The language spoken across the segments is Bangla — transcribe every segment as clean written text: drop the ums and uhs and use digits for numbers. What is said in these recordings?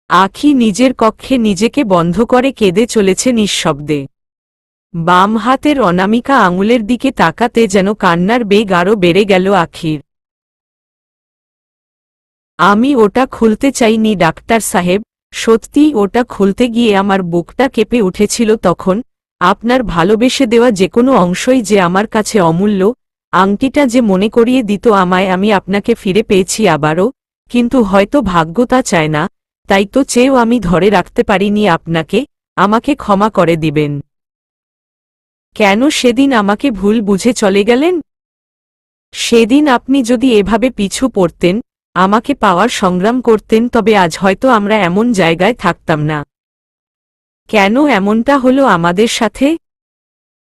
আখি নিজের কক্ষে নিজেকে বন্ধ করে কেঁদে চলেছে নিঃশব্দে। বাম হাতের অনামিকা আঙুলের দিকে তাকাতে যেন কান্নার বেগ আরও বেড়ে গেল আখির। আমি ওটা খুলতে চাইনি ডাক্তার সাহেব, সত্যিই ওটা খুলতে গিয়ে আমার বুকটা কেঁপে উঠেছিল তখন। আপনার ভালোবেসে দেওয়া যেকোনো অংশই যে আমার কাছে অমূল্য, আংটিটা যে মনে করিয়ে দিত আমায় আমি আপনাকে ফিরে পেয়েছি আবারও, কিন্তু হয়তো ভাগ্য তা চায় না, তাই তো চেয়েও আমি ধরে রাখতে পারিনি আপনাকে। আমাকে ক্ষমা করে দিবেন। কেন সেদিন আমাকে ভুল বুঝে চলে গেলেন? সেদিন আপনি যদি এভাবে পিছু পড়তেন, আমাকে পাওয়ার সংগ্রাম করতেন, তবে আজ হয়তো আমরা এমন জায়গায় থাকতাম না। কেন এমনটা হলো আমাদের সাথে?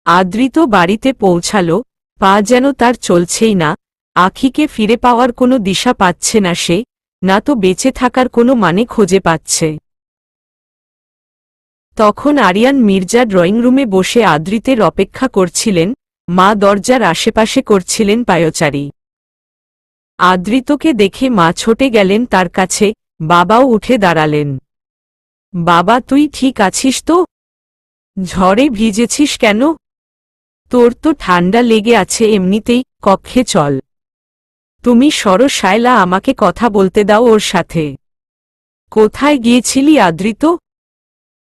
আদ্রিত বাড়িতে পৌঁছালো, পা যেন তার চলছেই না। আখিকে ফিরে পাওয়ার কোনো দিশা পাচ্ছে না সে, না তো বেঁচে থাকার কোনো মানে খুঁজে পাচ্ছে। তখন আরিয়ান মির্জা ড্রয়িং রুমে বসে আদ্রিতের অপেক্ষা করছিলেন, মা দরজার আশেপাশে করছিলেন পায়চারি। আদ্রিতকে দেখে মা ছুটে গেলেন তার কাছে, বাবাও উঠে দাঁড়ালেন। বাবা, তুই ঠিক আছিস তো? ঝড়ে ভিজেছিস কেন? তোর তো ঠান্ডা লেগে আছে এমনিতেই, কক্ষে চল। তুমি সরো শায়লা, আমাকে কথা বলতে দাও ওর সাথে। কোথায় গিয়েছিলি আদ্রিত?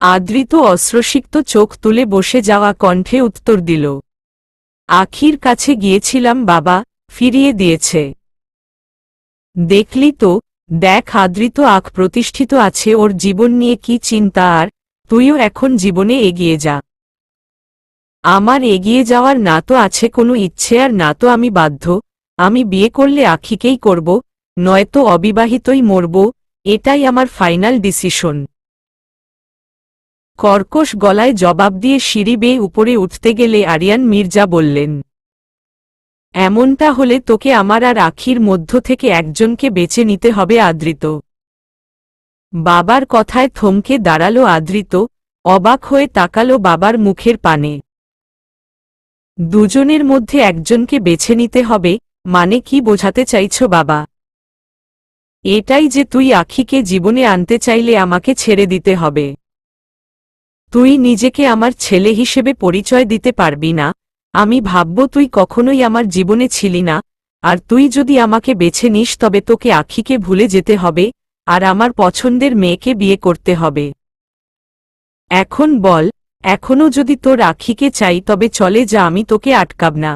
আদ্রিত অশ্রুসিক্ত চোখ তুলে বসে যাওয়া কণ্ঠে উত্তর দিল, আখির কাছে গিয়েছিলাম বাবা, ফিরিয়ে দিয়েছে। দেখলি তো, দেখ আদ্রিত আখ প্রতিষ্ঠিত আছে, ওর জীবন নিয়ে কি চিন্তা। আর তুইও এখন জীবনে এগিয়ে যা। আমার এগিয়ে যাওয়ার না তো আছে কোনো ইচ্ছে, আর না তো আমি বাধ্য। আমি বিয়ে করলে আখিকেই করব, নয়তো অবিবাহিতই মরব, এটাই আমার ফাইনাল ডিসিশন। কর্কশ গলায় জবাব দিয়ে সিঁড়ি বেয়ে উপরে উঠতে গেলে আরিয়ান মির্জা বললেন, এমনটা হলে তোকে আমার আর আখির মধ্য থেকে একজনকে বেছে নিতে হবে আদ্রিত। বাবার কথায় থমকে দাঁড়ালো আদ্রিত, অবাক হয়ে তাকালো বাবার মুখের পানে। দুজনের মধ্যে একজনকে বেছে নিতে হবে মানে কি বোঝাতে চাইছো বাবা? এটাই যে তুই আখিকে জীবনে আনতে চাইলে আমাকে ছেড়ে দিতে হবে। তুই নিজেকে আমার ছেলে হিসেবে পরিচয় দিতে পারবি না, আমি ভাবব তুই কখনোই আমার জীবনে ছিলি না। আর তুই যদি আমাকে বেছে নিস তবে তোকে আখিকে ভুলে যেতে হবে, আর আমার পছন্দের মেয়েকে বিয়ে করতে হবে। এখন বল, এখনও যদি তোর আখিকে চাই তবে চলে যা, আমি তোকে আটকাব না।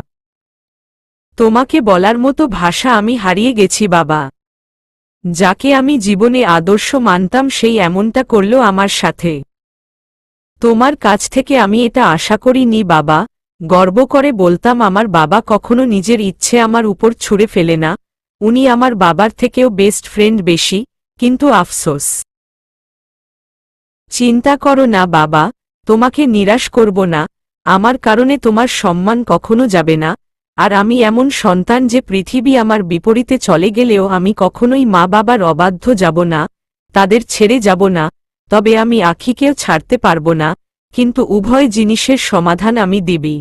তোমাকে বলার মতো ভাষা আমি হারিয়ে গেছি বাবা। যাকে আমি জীবনে আদর্শ মানতাম সেই এমনটা করল আমার সাথে। তোমার কাছ থেকে আমি এটা আশা করিনি বাবা। গর্ব করে বলতাম আমার বাবা কখনো নিজের ইচ্ছে আমার উপর ছুঁড়ে ফেলে না, উনি আমার বাবার থেকেও বেস্ট ফ্রেন্ড বেশি। কিন্তু আফসোস। চিন্তা করো না বাবা, তোমাকে নিরাশ করব না, আমার কারণে তোমার সম্মান কখনো যাবে না। আর আমি এমন সন্তান যে পৃথিবী আমার বিপরীতে চলে গেলেও আমি কখনোই মা বাবার অবাধ্য যাব না, তাদের ছেড়ে যাব না। তবে আমি আখিকেও ছাড়তে পারব না, কিন্তু উভয় জিনিসের সমাধান আমি দিবি।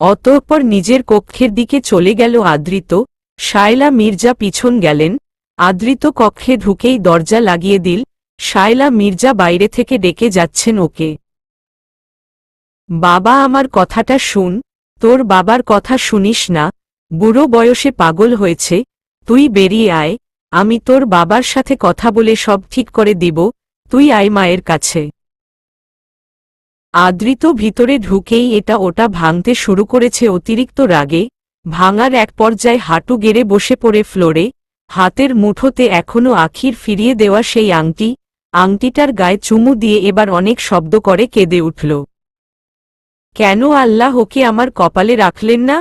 অতঃপর নিজের কক্ষের দিকে চলে গেল আদ্রিত। শায়লা মির্জা পিছন গেলেন। আদ্রিত কক্ষে ঢুকেই দরজা লাগিয়ে দিল। শায়লা মির্জা বাইরে থেকে ডেকে যাচ্ছেন ওকে। বাবা, আমার কথাটা শুন। তোর বাবার কথা শুনিস না, বুড়ো বয়সে পাগল হয়েছে। তুই বেরিয়ে আয়, আমি তোর বাবার সাথে কথা বলে সব ঠিক করে দিব। তুই আয় মায়ের কাছে। আদ্রিত ভিতরে ঢুকেই এটা ওটা ভাঙতে শুরু করেছে অতিরিক্ত রাগে। ভাঙার এক পর্যায়ে হাঁটু গেড়ে বসে পড়ে ফ্লোরে। হাতের মুঠোতে এখনো আখির ফিরিয়ে দেওয়া সেই আংটি, আংটিটার গায়ে চুমু দিয়ে এবার অনেক শব্দ করে কেঁদে উঠল। কেন আল্লাহ ওকে আমার কপালে রাখলেন না?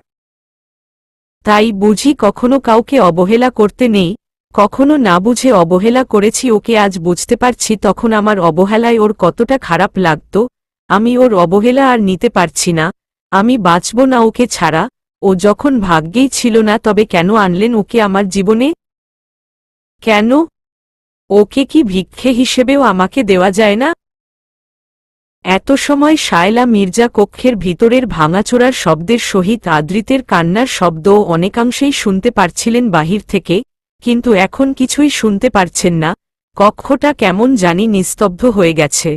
তাই বুঝি কখনো কাউকে অবহেলা করতে নেই? কখনো না বুঝে অবহেলা করেছি ওকে, আজ বুঝতে পারছি তখন আমার অবহেলায় ওর কতটা খারাপ লাগত। আমি ওর অবহেলা আর নিতে পারছি না, আমি বাঁচব না ওকে ছাড়া। ও যখন ভাগ্যেই ছিল না তবে কেন আনলেন ওকে আমার জীবনে? কেন? ওকে কি ভিক্ষে হিসেবেও আমাকে দেওয়া যায় না? এত সময় শায়লা মির্জা কক্ষের ভিতরের ভাঙাচোরার শব্দের সহিত আদ্রিতের কান্নার শব্দও অনেকাংশেই শুনতে পারছিলেন বাহির থেকে, কিন্তু এখন কিছুই শুনতে পারছেন না। কক্ষটা কেমন জানি নিস্তব্ধ হয়ে গেছে।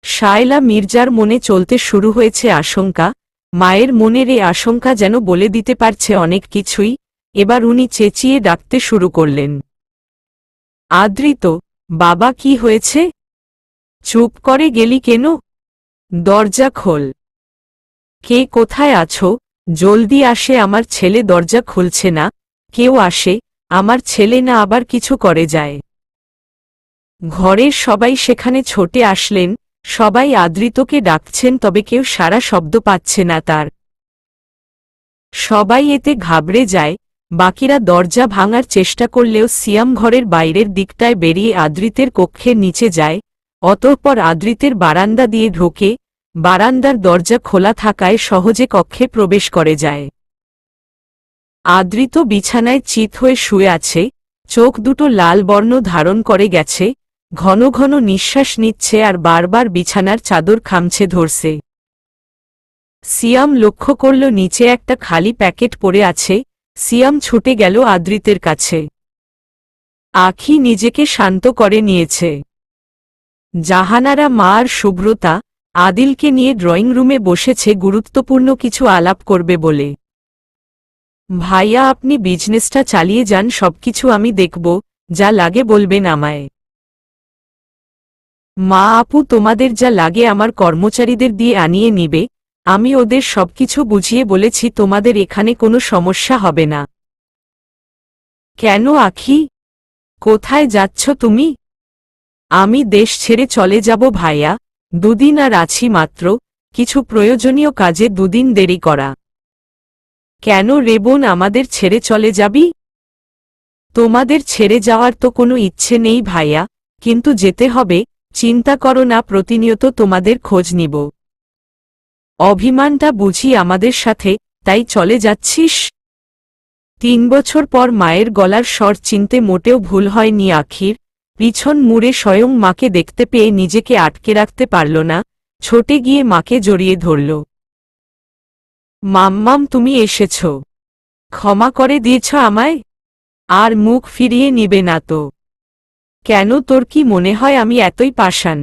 শায়লা মির্জার মনে চলতে শুরু হয়েছে আশঙ্কা। মায়ের মনের এই আশঙ্কা যেন বলে দিতে পারছে অনেক কিছুই। এবার উনি চেঁচিয়ে ডাকতে শুরু করলেন, আদৃত, বাবা, কি হয়েছে? চুপ করে গেলি কেন? দরজা খোল। কে কোথায় আছো? জলদি আসে, আমার ছেলে দরজা খুলছে না। কেউ আসে, আমার ছেলে না আবার কিছু করে যায়। ঘরের সবাই সেখানে ছুটে আসলেন। সবাই আদৃতকে ডাকছেন, তবে কেউ সারা শব্দ পাচ্ছে না তার। সবাই এতে ঘাবড়ে যায়। বাকিরা দরজা ভাঙার চেষ্টা করলেও সিয়াম ঘরের বাইরের দিকটায় বেরিয়ে আদৃতের কক্ষের নিচে যায়। অতঃপর আদৃতের বারান্দা দিয়ে ঢোকে। বারান্দার দরজা খোলা থাকায় সহজে কক্ষে প্রবেশ করে যায়। আদৃত বিছানায় চিত হয়ে শুয়ে আছে। চোখ দুটো লাল বর্ণ ধারণ করে গেছে। ঘন ঘন নিঃশ্বাস নিচ্ছে আর বারবার বিছানার চাদর খামছে ধরছে। সিয়াম লক্ষ্য করল নিচে একটা খালি প্যাকেট পড়ে আছে। সিয়াম ছুটে গেল আদৃতের কাছে। আখি নিজেকে শান্ত করে নিয়েছে। জাহানারা মা আর শুভ্রতা আদিলকে নিয়ে ড্রয়িং রুমে বসেছে গুরুত্বপূর্ণ কিছু আলাপ করবে বলে। ভাইয়া, আপনি বিজনেসটা চালিয়ে যান, সবকিছু আমি দেখব, যা লাগে বলবেন আমায়। মা, আপু, তোমাদের যা লাগে আমার কর্মচারীদের দিয়ে আনিয়ে নিবে। আমি ওদের সবকিছু বুঝিয়ে বলেছি, তোমাদের এখানে কোনো সমস্যা হবে না। কেন আখি, কোথায় যাচ্ছ তুমি? আমি দেশ ছেড়ে চলে যাব ভাইয়া, দুদিন আর আছি মাত্র। কিছু প্রয়োজনীয় কাজে দুদিন দেরি করা। কেন রে বোন, আমাদের ছেড়ে চলে যাবি? তোমাদের ছেড়ে যাওয়ার তো কোনো ইচ্ছে নেই ভাইয়া, কিন্তু যেতে হবে। চিন্তা করো না, প্রতিনিয়ত তোমাদের খোঁজ নিব। অভিমানটা বুঝি আমাদের সাথে, তাই চলে যাচ্ছিস? 3 বছর পর মায়ের গলার স্বর চিনতে মোটেও ভুল হয়নি আখির। পিছন মুড়ে স্বয়ং মাকে দেখতে পেয়ে নিজেকে আটকে রাখতে পারল না। ছোটে গিয়ে মাকে জড়িয়ে ধরল। মাম্মাম, তুমি এসেছ। ক্ষমা করে দিয়েছ আমায়? আর মুখ ফিরিয়ে নিবে না তো? কেন, তোর কি মনে হয় আমি এতই পাষাণ?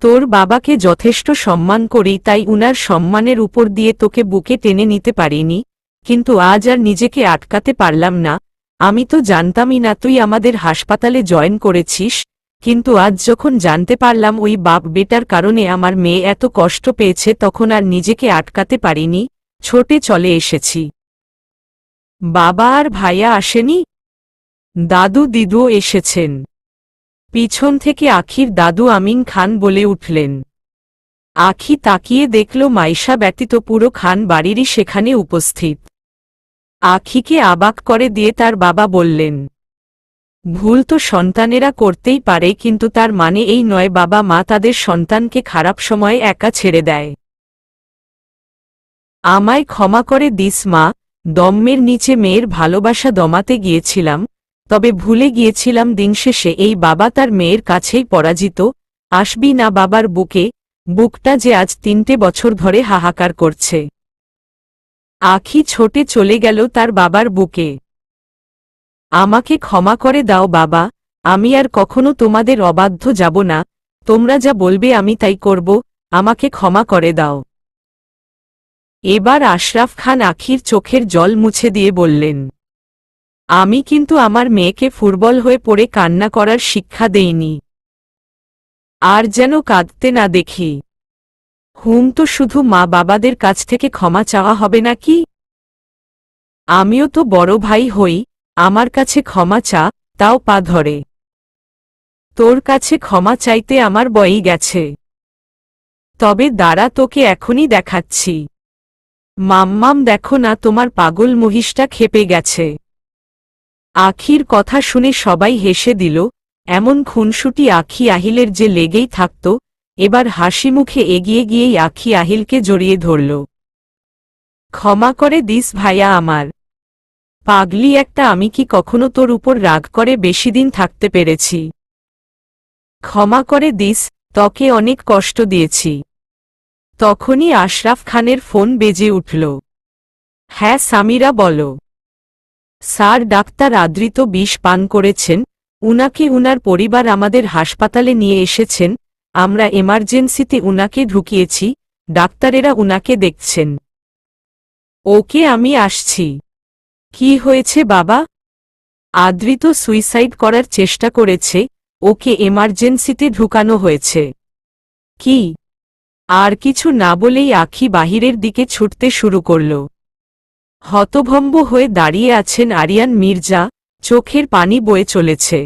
তোর বাবাকে যথেষ্ট সম্মান করি, তাই উনার সম্মানের উপর দিয়ে তোকে বুকে টেনে নিতে পারিনি, কিন্তু আজ আর নিজেকে আটকাতে পারলাম না। আমি তো জানতামই না তুই আমাদের হাসপাতালে জয়েন করেছিস, কিন্তু আজ যখন জানতে পারলাম ওই বাপ বেটার কারণে আমার মেয়ে এত কষ্ট পেয়েছে, তখন আর নিজেকে আটকাতে পারিনি, ছোটে চলে এসেছি। বাবা আর ভাইয়া আসেনি? দাদু দিদুও এসেছেন। পিছন থেকে আখির দাদু আমিন খান বলে উঠলেন। আখি তাকিয়ে দেখল মাইশা ব্যতীত পুরো খান বাড়িরই সেখানে উপস্থিত। আখিকে অবাক করে দিয়ে তার বাবা বললেন, ভুল তো সন্তানেরা করতেই পারে, কিন্তু তার মানে এই নয় বাবা মা তাদের সন্তানকে খারাপ সময়ে একা ছেড়ে দেয়। আমায় ক্ষমা করে দিস মা, দম্মের নিচে মেয়ের ভালোবাসা দমাতে গিয়েছিলাম, তবে ভুলে গিয়েছিলাম দিনশেষে এই বাবা তার মেয়ের কাছেই পরাজিত। আসবি না বাবার বুকে, বুকটা যে আজ 3টে বছর ধরে হাহাকার করছে। আখি ছোটে চলে গেল তার বাবার বুকে। আমাকে ক্ষমা করে দাও বাবা, আমি আর কখনো তোমাদের অবাধ্য যাব না, তোমরা যা বলবে আমি তাই করব, আমাকে ক্ষমা করে দাও। এবার আশরাফ খান আখির চোখের জল মুছে দিয়ে বললেন, আমি কিন্তু আমার মেয়েকে ফুটবল হয়ে পড়ে কান্না করার শিক্ষা দেইনি। আর যেন কাঁদতে না দেখি। তো শুধু মা বাবাদের কাছ থেকে ক্ষমা চাওয়া হবে নাকি? আমিও তো বড় ভাই হই, আমার কাছে ক্ষমা চা, তাও পা ধরে। তোর কাছে ক্ষমা চাইতে আমার বয়ই গেছে। তবে দাঁড়া, তোকে এখনই দেখাচ্ছি। মাম্মাম, দেখো না তোমার পাগল মহিষটা ক্ষেপে গেছে। আখির কথা শুনে সবাই হেসে দিল। এমন খুনসুটি আখি আহিলের যে লেগেই থাকত, এবার হাসি মুখে এগিয়ে গিয়েই আখি আহিলকে জড়িয়ে ধরল। ক্ষমা করে দিস ভাইয়া আমার। পাগলি একটা, আমি কি কখনো তোর উপর রাগ করে বেশিদিন থাকতে পেরেছি? ক্ষমা করে দিস, তোকে অনেক কষ্ট দিয়েছি। তখনই আশরাফ খানের ফোন বেজে উঠল। হ্যাঁ সামিরা, বলো। স্যার, ডাক্তার আদৃত বিষ পান করেছেন, উনাকে উনার পরিবার আমাদের হাসপাতালে নিয়ে এসেছেন, আমরা এমার্জেন্সিতে উনাকে ঢুকিয়েছি, ডাক্তারেরা উনাকে দেখছেন। ওকে, আমি আসছি। কি হয়েছে বাবা? আদ্রিত সুইসাইড করার চেষ্টা করেছে, ওকে এমার্জেন্সিতে ঢুকানো হয়েছে। কি? আর কিছু না বলেই আখি বাহিরের দিকে ছুটতে শুরু করল। হতভম্ব হয়ে দাঁড়িয়ে আছেন আরিয়ান মির্জা, চোখের পানি বয়ে চলেছে।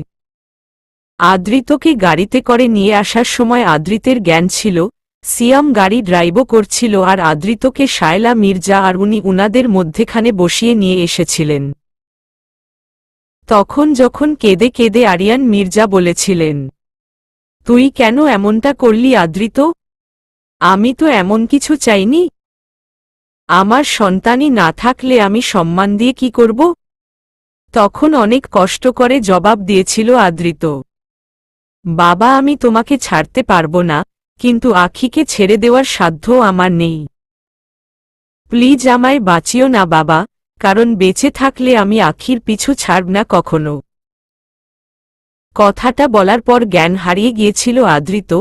আদ্রিতকে গাড়িতে করে নিয়ে আসার সময় আদ্রিতের জ্ঞান ছিল, সিয়াম গাড়ি ড্রাইভও করছিল আর আদ্রিতকে শায়লা মির্জা আর উনি উনাদের মধ্যেখানে বসিয়ে নিয়ে এসেছিলেন। তখন যখন কেঁদে কেঁদে আরিয়ান মির্জা বলেছিলেন, তুই কেন এমনটা করলি আদ্রিত? আমি তো এমন কিছু চাইনি। আমার সন্তানই না থাকলে আমি সম্মান দিয়ে কি করব? তখন অনেক কষ্ট করে জবাব দিয়েছিল আদ্রিত, বাবা আমি তোমাকে ছাড়তে পারবো না, কিন্তু আখিকে ছেড়ে দেওয়ার সাধ্য আমার নেই। প্লিজ আমায় বাঁচিও না বাবা, কারণ বেঁচে থাকলে আমি আখির পিছু ছাড়ব না কখনো। কথাটা বলার পর জ্ঞান হারিয়ে গিয়েছিল আদ্রিত।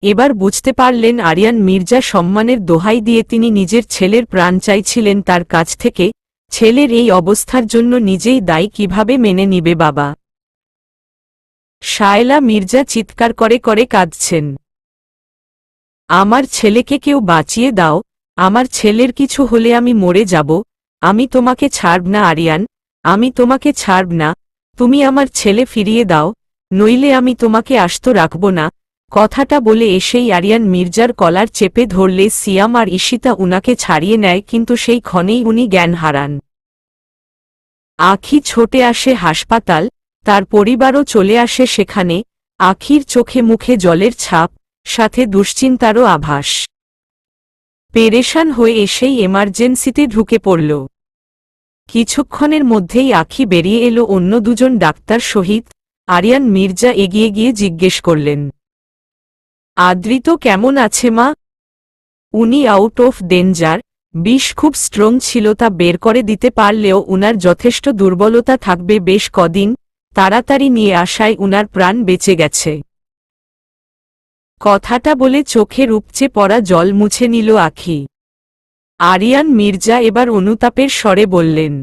এবার বুঝতে পারলেন আরিয়ান মির্জা সম্মানের দোহাই দিয়ে তিনি নিজের ছেলের প্রাণ চাইছিলেন তার কাছ থেকে, ছেলের এই অবস্থার জন্য নিজেই দায়ী কিভাবে মেনে নিবে বাবা। শায়লা মির্জা চিৎকার করে করে কাঁদছেন, আমার ছেলেকে কেউ বাঁচিয়ে দাও, আমার ছেলের কিছু হলে আমি মরে যাব, আমি তোমাকে ছাড়ব না আরিয়ান, আমি তোমাকে ছাড়ব না, তুমি আমার ছেলে ফিরিয়ে দাও, নইলে আমি তোমাকে আস্ত রাখব না। কথাটা বলে এসেই আরিয়ান মির্জার কলার চেপে ধরলে সিয়াম আর ঈশিতা উনাকে ছাড়িয়ে নেয়, কিন্তু সেই ক্ষণেই উনি জ্ঞান হারান। আখি ছোটে আসে হাসপাতাল, তার পরিবারও চলে আসে সেখানে। আখির চোখে মুখে জলের ছাপ, সাথে দুশ্চিন্তারও আভাস। পেরেশান হয়ে এসেই এমার্জেন্সিতে ঢুকে পড়ল। কিছুক্ষণের মধ্যেই আখি বেরিয়ে এলো অন্য দুজন ডাক্তার সহিত। আরিয়ান মির্জা এগিয়ে গিয়ে জিজ্ঞেস করলেন, আদ্রিত কেমন আছে মা? উনি আউট অফ ডেঞ্জার, বিষ খুব স্ট্রং ছিল, তা বের করে দিতে পারলেও উনার যথেষ্ট দুর্বলতা থাকবে বেশ কদিন, তাড়াতাড়ি নিয়ে আসায় উনার প্রাণ বেঁচে গেছে। কথাটা বলে চোখের উপচে পড়া জল মুছে নিল আখি। আরিয়ান মির্জা এবার অনুতাপের স্বরে বললেন,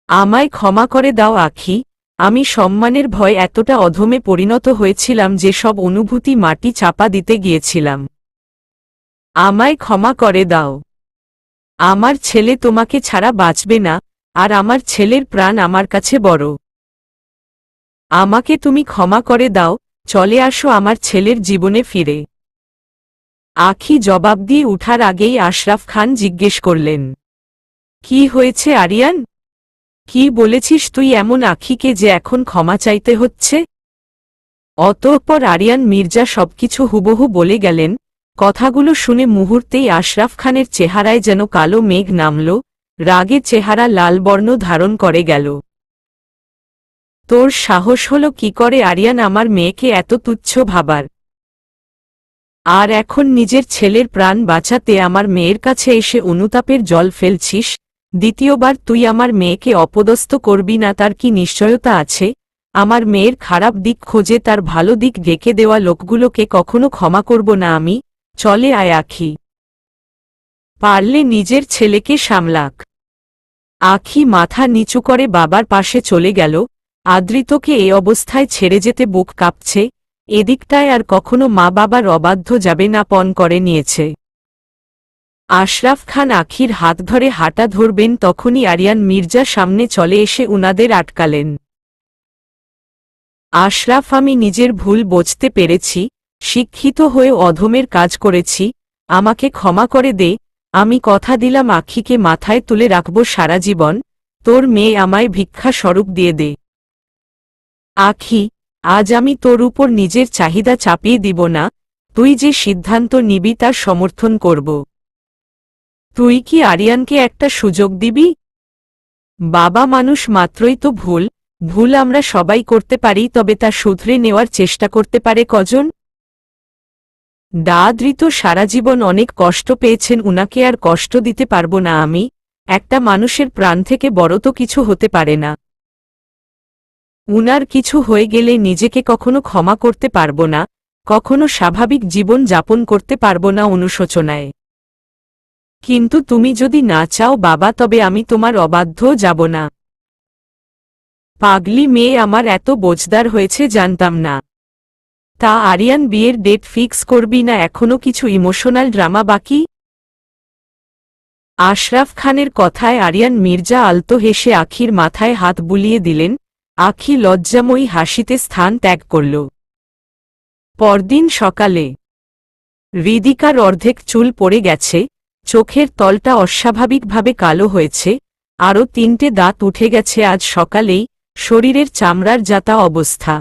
আমায় ক্ষমা করে দাও আখি, আমি সম্মানের ভয় এতটা অধমে পরিণত হয়েছিলাম যে সব অনুভূতি মাটি চাপা দিতে গিয়েছিলাম। আমায় ক্ষমা করে দাও। আমার ছেলে তোমাকে ছাড়া বাঁচবে না, আর আমার ছেলের প্রাণ আমার কাছে বড়। আমাকে তুমি ক্ষমা করে দাও, চলে আসো আমার ছেলের জীবনে ফিরে। আখি জবাব দিয়ে উঠার আগেই আশরাফ খান জিজ্ঞেস করলেন, কি হয়েছে আরিয়ান? কি বলেছিস তুই এমন আখিকে যে এখন ক্ষমা চাইতে হচ্ছে? অতঃপর আরিয়ান মির্জা সবকিছু হুবহু বলে গেলেন। কথাগুলো শুনে মুহূর্তেই আশরাফ খানের চেহারায় যেন কালো মেঘ নামল, রাগে চেহারা লাল বর্ণ ধারণ করে গেল। তোর সাহস হলো কি করে আরিয়ান আমার মেয়েকে এত তুচ্ছ ভাবার? আর এখন নিজের ছেলের প্রাণ বাঁচাতে আমার মেয়ের কাছে এসে অনুতাপের জল ফেলছিস? দ্বিতীয়বার তুই আমার মেয়েকে অপদস্থ করবি না তার কি নিশ্চয়তা আছে? আমার মেয়ের খারাপ দিক খোঁজে তার ভালো দিক ঢেকে দেওয়া লোকগুলোকে কখনো ক্ষমা করব না আমি। চলে আয় আখি, পারলে নিজের ছেলেকে সামলাক। আখি মাথা নিচু করে বাবার পাশে চলে গেল। আদ্রিতকে এই অবস্থায় ছেড়ে যেতে বুক কাঁপছে, এদিকটায় আর কখনো মা বাবার অবাধ্য যাবে না পণ করে নিয়েছে। আশরাফ খান আখির হাত ধরে হাঁটা ধরবেন, তখনই আরিয়ান মির্জা সামনে চলে এসে উনাদের আটকালেন। আশরাফ, আমি নিজের ভুল বুঝতে পেরেছি, শিক্ষিত হয়ে অধমের কাজ করেছি, আমাকে ক্ষমা করে দে। আমি কথা দিলাম আখিকে মাথায় তুলে রাখব সারা জীবন, তোর মেয়ে আমায় ভিক্ষা স্বরূপ দিয়ে দে। আখি, আজ আমি তোর উপর নিজের চাহিদা চাপিয়ে দিব না, তুই যে সিদ্ধান্ত নিবি তার সমর্থন করব। তুই কি আরিয়ানকে একটা সুযোগ দিবি? বাবা মানুষ মাত্রই তো ভুল, ভুল আমরা সবাই করতে পারি, তবে তা শুধরে নেওয়ার চেষ্টা করতে পারে কজন? আদ্রিত সারা জীবন অনেক কষ্ট পেয়েছেন, উনাকে আর কষ্ট দিতে পারবো না আমি। একটা মানুষের প্রাণ থেকে বড় তো কিছু হতে পারে না। উনার কিছু হয়ে গেলে নিজেকে কখনো ক্ষমা করতে পারব না, কখনো স্বাভাবিক জীবন যাপন করতে পারব না অনুশোচনায়। কিন্তু তুমি যদি না চাও বাবা, তবে আমি তোমার অবাধ্যও যাব না। পাগলি মেয়ে আমার এত বোঝদার হয়েছে জানতাম না। তা আরিয়ান, বিয়ের ডেট ফিক্স করবি না? এখনো কিছু ইমোশনাল ড্রামা বাকি? আশরাফ খানের কথায় আরিয়ান মির্জা আলতো হেসে আখির মাথায় হাত বুলিয়ে দিলেন। আখি লজ্জাময়ী হাসিতে স্থান ত্যাগ করল। পরদিন সকালে হৃদিকার অর্ধেক চুল পড়ে গেছে, চোখের তলটা অস্বাভাবিকভাবে কালো হয়েছে, আরও 3টে দাঁত উঠে গেছে আজ সকালেই, শরীরের চামড়ার যাতা অবস্থা।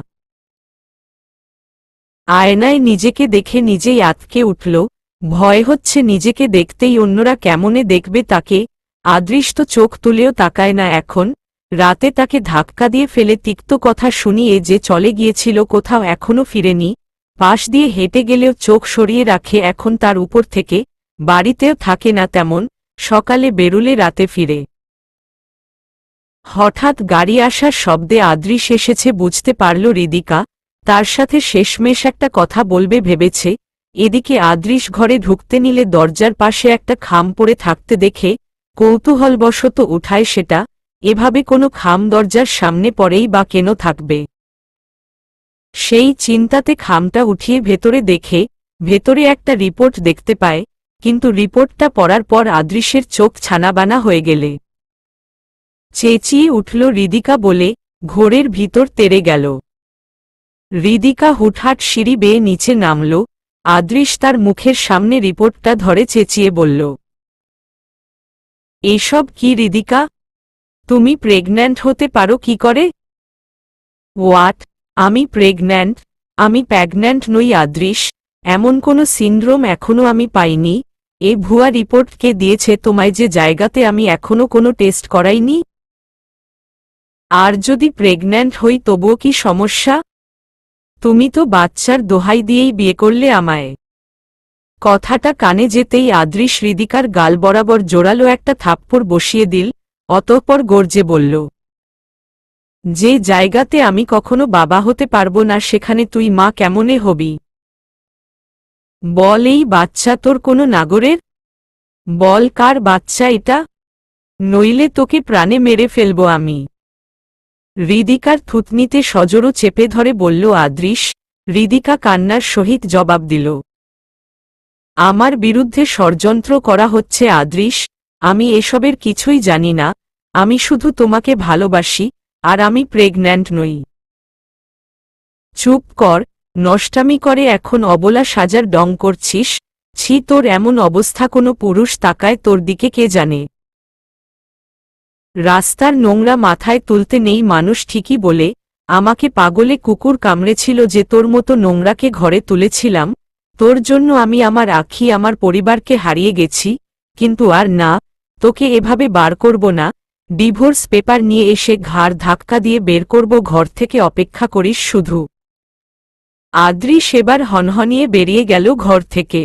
আয়নায় নিজেকে দেখে নিজেই আঁতকে উঠল, ভয় হচ্ছে নিজেকে দেখতেই অন্যরা কেমনে দেখবে তাকে। আদৃষ্ট চোখ তুলেও তাকায় না এখন। রাতে তাকে ধাক্কা দিয়ে ফেলে তিক্ত কথা শুনিয়ে যে চলে গিয়েছিল কোথাও, এখনও ফিরেনি। পাশ দিয়ে হেঁটে গেলেও চোখ সরিয়ে রাখে এখন তার উপর থেকে। বাড়িতেও থাকে না তেমন, সকালে বেরুলে রাতে ফিরে। হঠাৎ গাড়ি আসার শব্দে আদৃশ এসেছে বুঝতে পারল হৃদিকা। তার সাথে শেষমেশ একটা কথা বলবে ভেবেছে। এদিকে আদৃশ ঘরে ঢুকতে নিলে দরজার পাশে একটা খাম পড়ে থাকতে দেখে কৌতূহলবশত উঠায় সেটা। এভাবে কোনো খাম দরজার সামনে পড়েই বা কেন থাকবে? সেই চিন্তাতে খামটা উঠিয়ে ভেতরে দেখে, ভেতরে একটা রিপোর্ট দেখতে পায়। কিন্তু রিপোর্টটা পড়ার পর আদৃশের চোখ ছানাবানা হয়ে গেলে চেঁচিয়ে উঠল হৃদিকা বলে, ঘোরের ভিতর তেড়ে গেল। হৃদিকা হুটহাট সিঁড়ি বেয়ে নিচে নামল। আদৃশ তার মুখের সামনে রিপোর্টটা ধরে চেঁচিয়ে বলল, এসব কি হৃদিকা? তুমি প্রেগন্যান্ট হতে পারো কি করে? হোয়াট? আমি প্রেগন্যান্ট? আমি প্রেগন্যান্ট নই আদৃশ। এমন কোনো সিনড্রোম এখনো আমি পাইনি। এ ভুয়া রিপোর্ট কে দিয়েছে তোমায়, যে জায়গাতে আমি এখনো কোনো টেস্ট করাইনি? আর যদি প্রেগন্যান্ট হই তবুও কি সমস্যা? তুমি তো বাচ্চার দোহাই দিয়েই বিয়ে করলে আমায়। কথাটা কানে যেতেই আদৃশ হৃদিকার গাল বরাবর জোরালো একটা থাপ্পড় বসিয়ে দিল। অতঃপর গর্জে বলল, যে জায়গাতে আমি কখনো বাবা হতে পারবো না সেখানে তুই মা কেমনে হবি? বল, এই বাচ্চা তোর কোনো নাগরের? বল, কার বাচ্চা এটা? নইলে তোকে প্রাণে মেরে ফেলব আমি। হৃদিকার থুতনিতে সজোরে চেপে ধরে বলল আদৃশ। হৃদিকা কান্নার সহিত জবাব দিল, আমার বিরুদ্ধে ষড়যন্ত্র করা হচ্ছে আদৃশ। আমি এসবের কিছুই জানি না। আমি শুধু তোমাকে ভালোবাসি, আর আমি প্রেগন্যান্ট নই। চুপ কর, নষ্টামি করে এখন অবলা সাজার ডং করছিস। ছি, তোর এমন অবস্থা কোনো পুরুষ তাকায় তোর দিকে কে জানে? রাস্তার নোংরা মাথায় তুলতে নেই মানুষ ঠিকই বলে, আমাকে পাগলে কুকুর কামড়েছিল যে তোর মতো নোংরাকে ঘরে তুলেছিলাম। তোর জন্য আমি আমার আখি, আমার পরিবারকে হারিয়ে গেছি। কিন্তু আর না, তোকে এভাবে বার করব না। ডিভোর্স পেপার নিয়ে এসে ঘাড় ধাক্কা দিয়ে বের করব ঘর থেকে, অপেক্ষা করিস শুধু। আদৃশ এবার হনহনিয়ে বেরিয়ে গেল ঘর থেকে।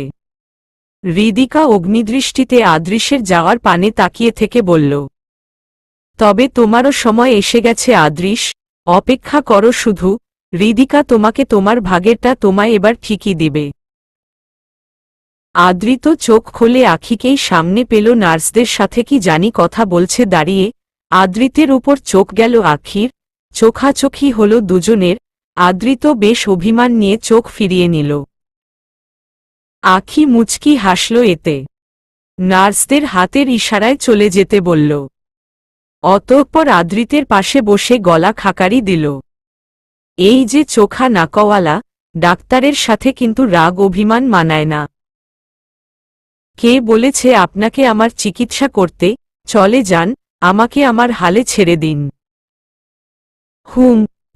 হৃদিকা অগ্নিদৃষ্টিতে আদৃশের যাওয়ার পানে তাকিয়ে থেকে বলল, তবে তোমারও সময় এসে গেছে আদৃশ, অপেক্ষা করো শুধু। হৃদিকা তোমাকে তোমার ভাগেরটা তোমায় এবার ঠিকই দিবে। আদৃত চোখ খোলে আখিকেই সামনে পেল নার্সদের সাথে কি জানি কথা বলছে দাঁড়িয়ে। আদৃতের উপর চোখ গেল আখির, চোখাচোখি হল দুজনের। আদৃত বেশ অভিমান নিয়ে চোখ ফিরিয়ে নিল। আখি মুচকি হাসল এতে। নার্সদের হাতের ইশারায় চলে যেতে বলল। অতঃপর আদৃতের পাশে বসে গলা খাকারি দিল। এই যে চোখা নাকওয়ালা, ডাক্তারের সাথে কিন্তু রাগ অভিমান মানায় না। কে বলেছে আপনাকে আমার চিকিৎসা করতে? চলে যান, আমাকে আমার হালে ছেড়ে দিন।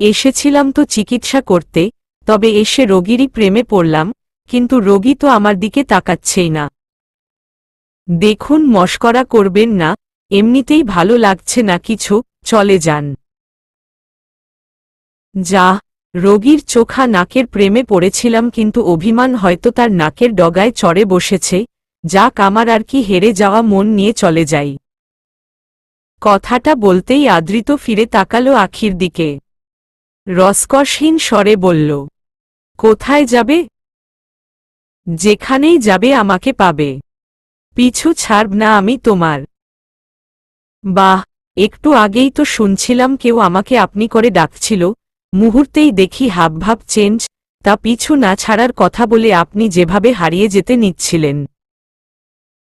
এসেছিলাম তো চিকিৎসা করতে, তবে এসে রোগীরই প্রেমে পড়লাম। কিন্তু রোগী তো আমার দিকে তাকাচ্ছেই না। দেখুন, মশকরা করবেন না, এমনিতেই ভালো লাগছে না কিছু, চলে যান। যা, রোগীর চোখা নাকের প্রেমে পড়েছিলাম কিন্তু অভিমান হয়তো তার নাকের ডগায় চড়ে বসেছে। যাক, আমার আর কি, হেরে যাওয়া মন নিয়ে চলে যাই। কথাটা বলতেই আদৃত ফিরে তাকালো আখির দিকে। রসকসহীন স্বরে বলল, কোথায় যাবে? যেখানেই যাবে আমাকে পাবে, পিছু ছাড়ব না আমি তোমার। বাহ, একটু আগেই তো শুনছিলাম কেউ আমাকে আপনি করে ডাকছিল, মুহূর্তেই দেখি হাবভাব চেঞ্জ, তা পিছু না ছাড়ার কথা বলে আপনি যেভাবে হারিয়ে যেতে নিচ্ছিলেন।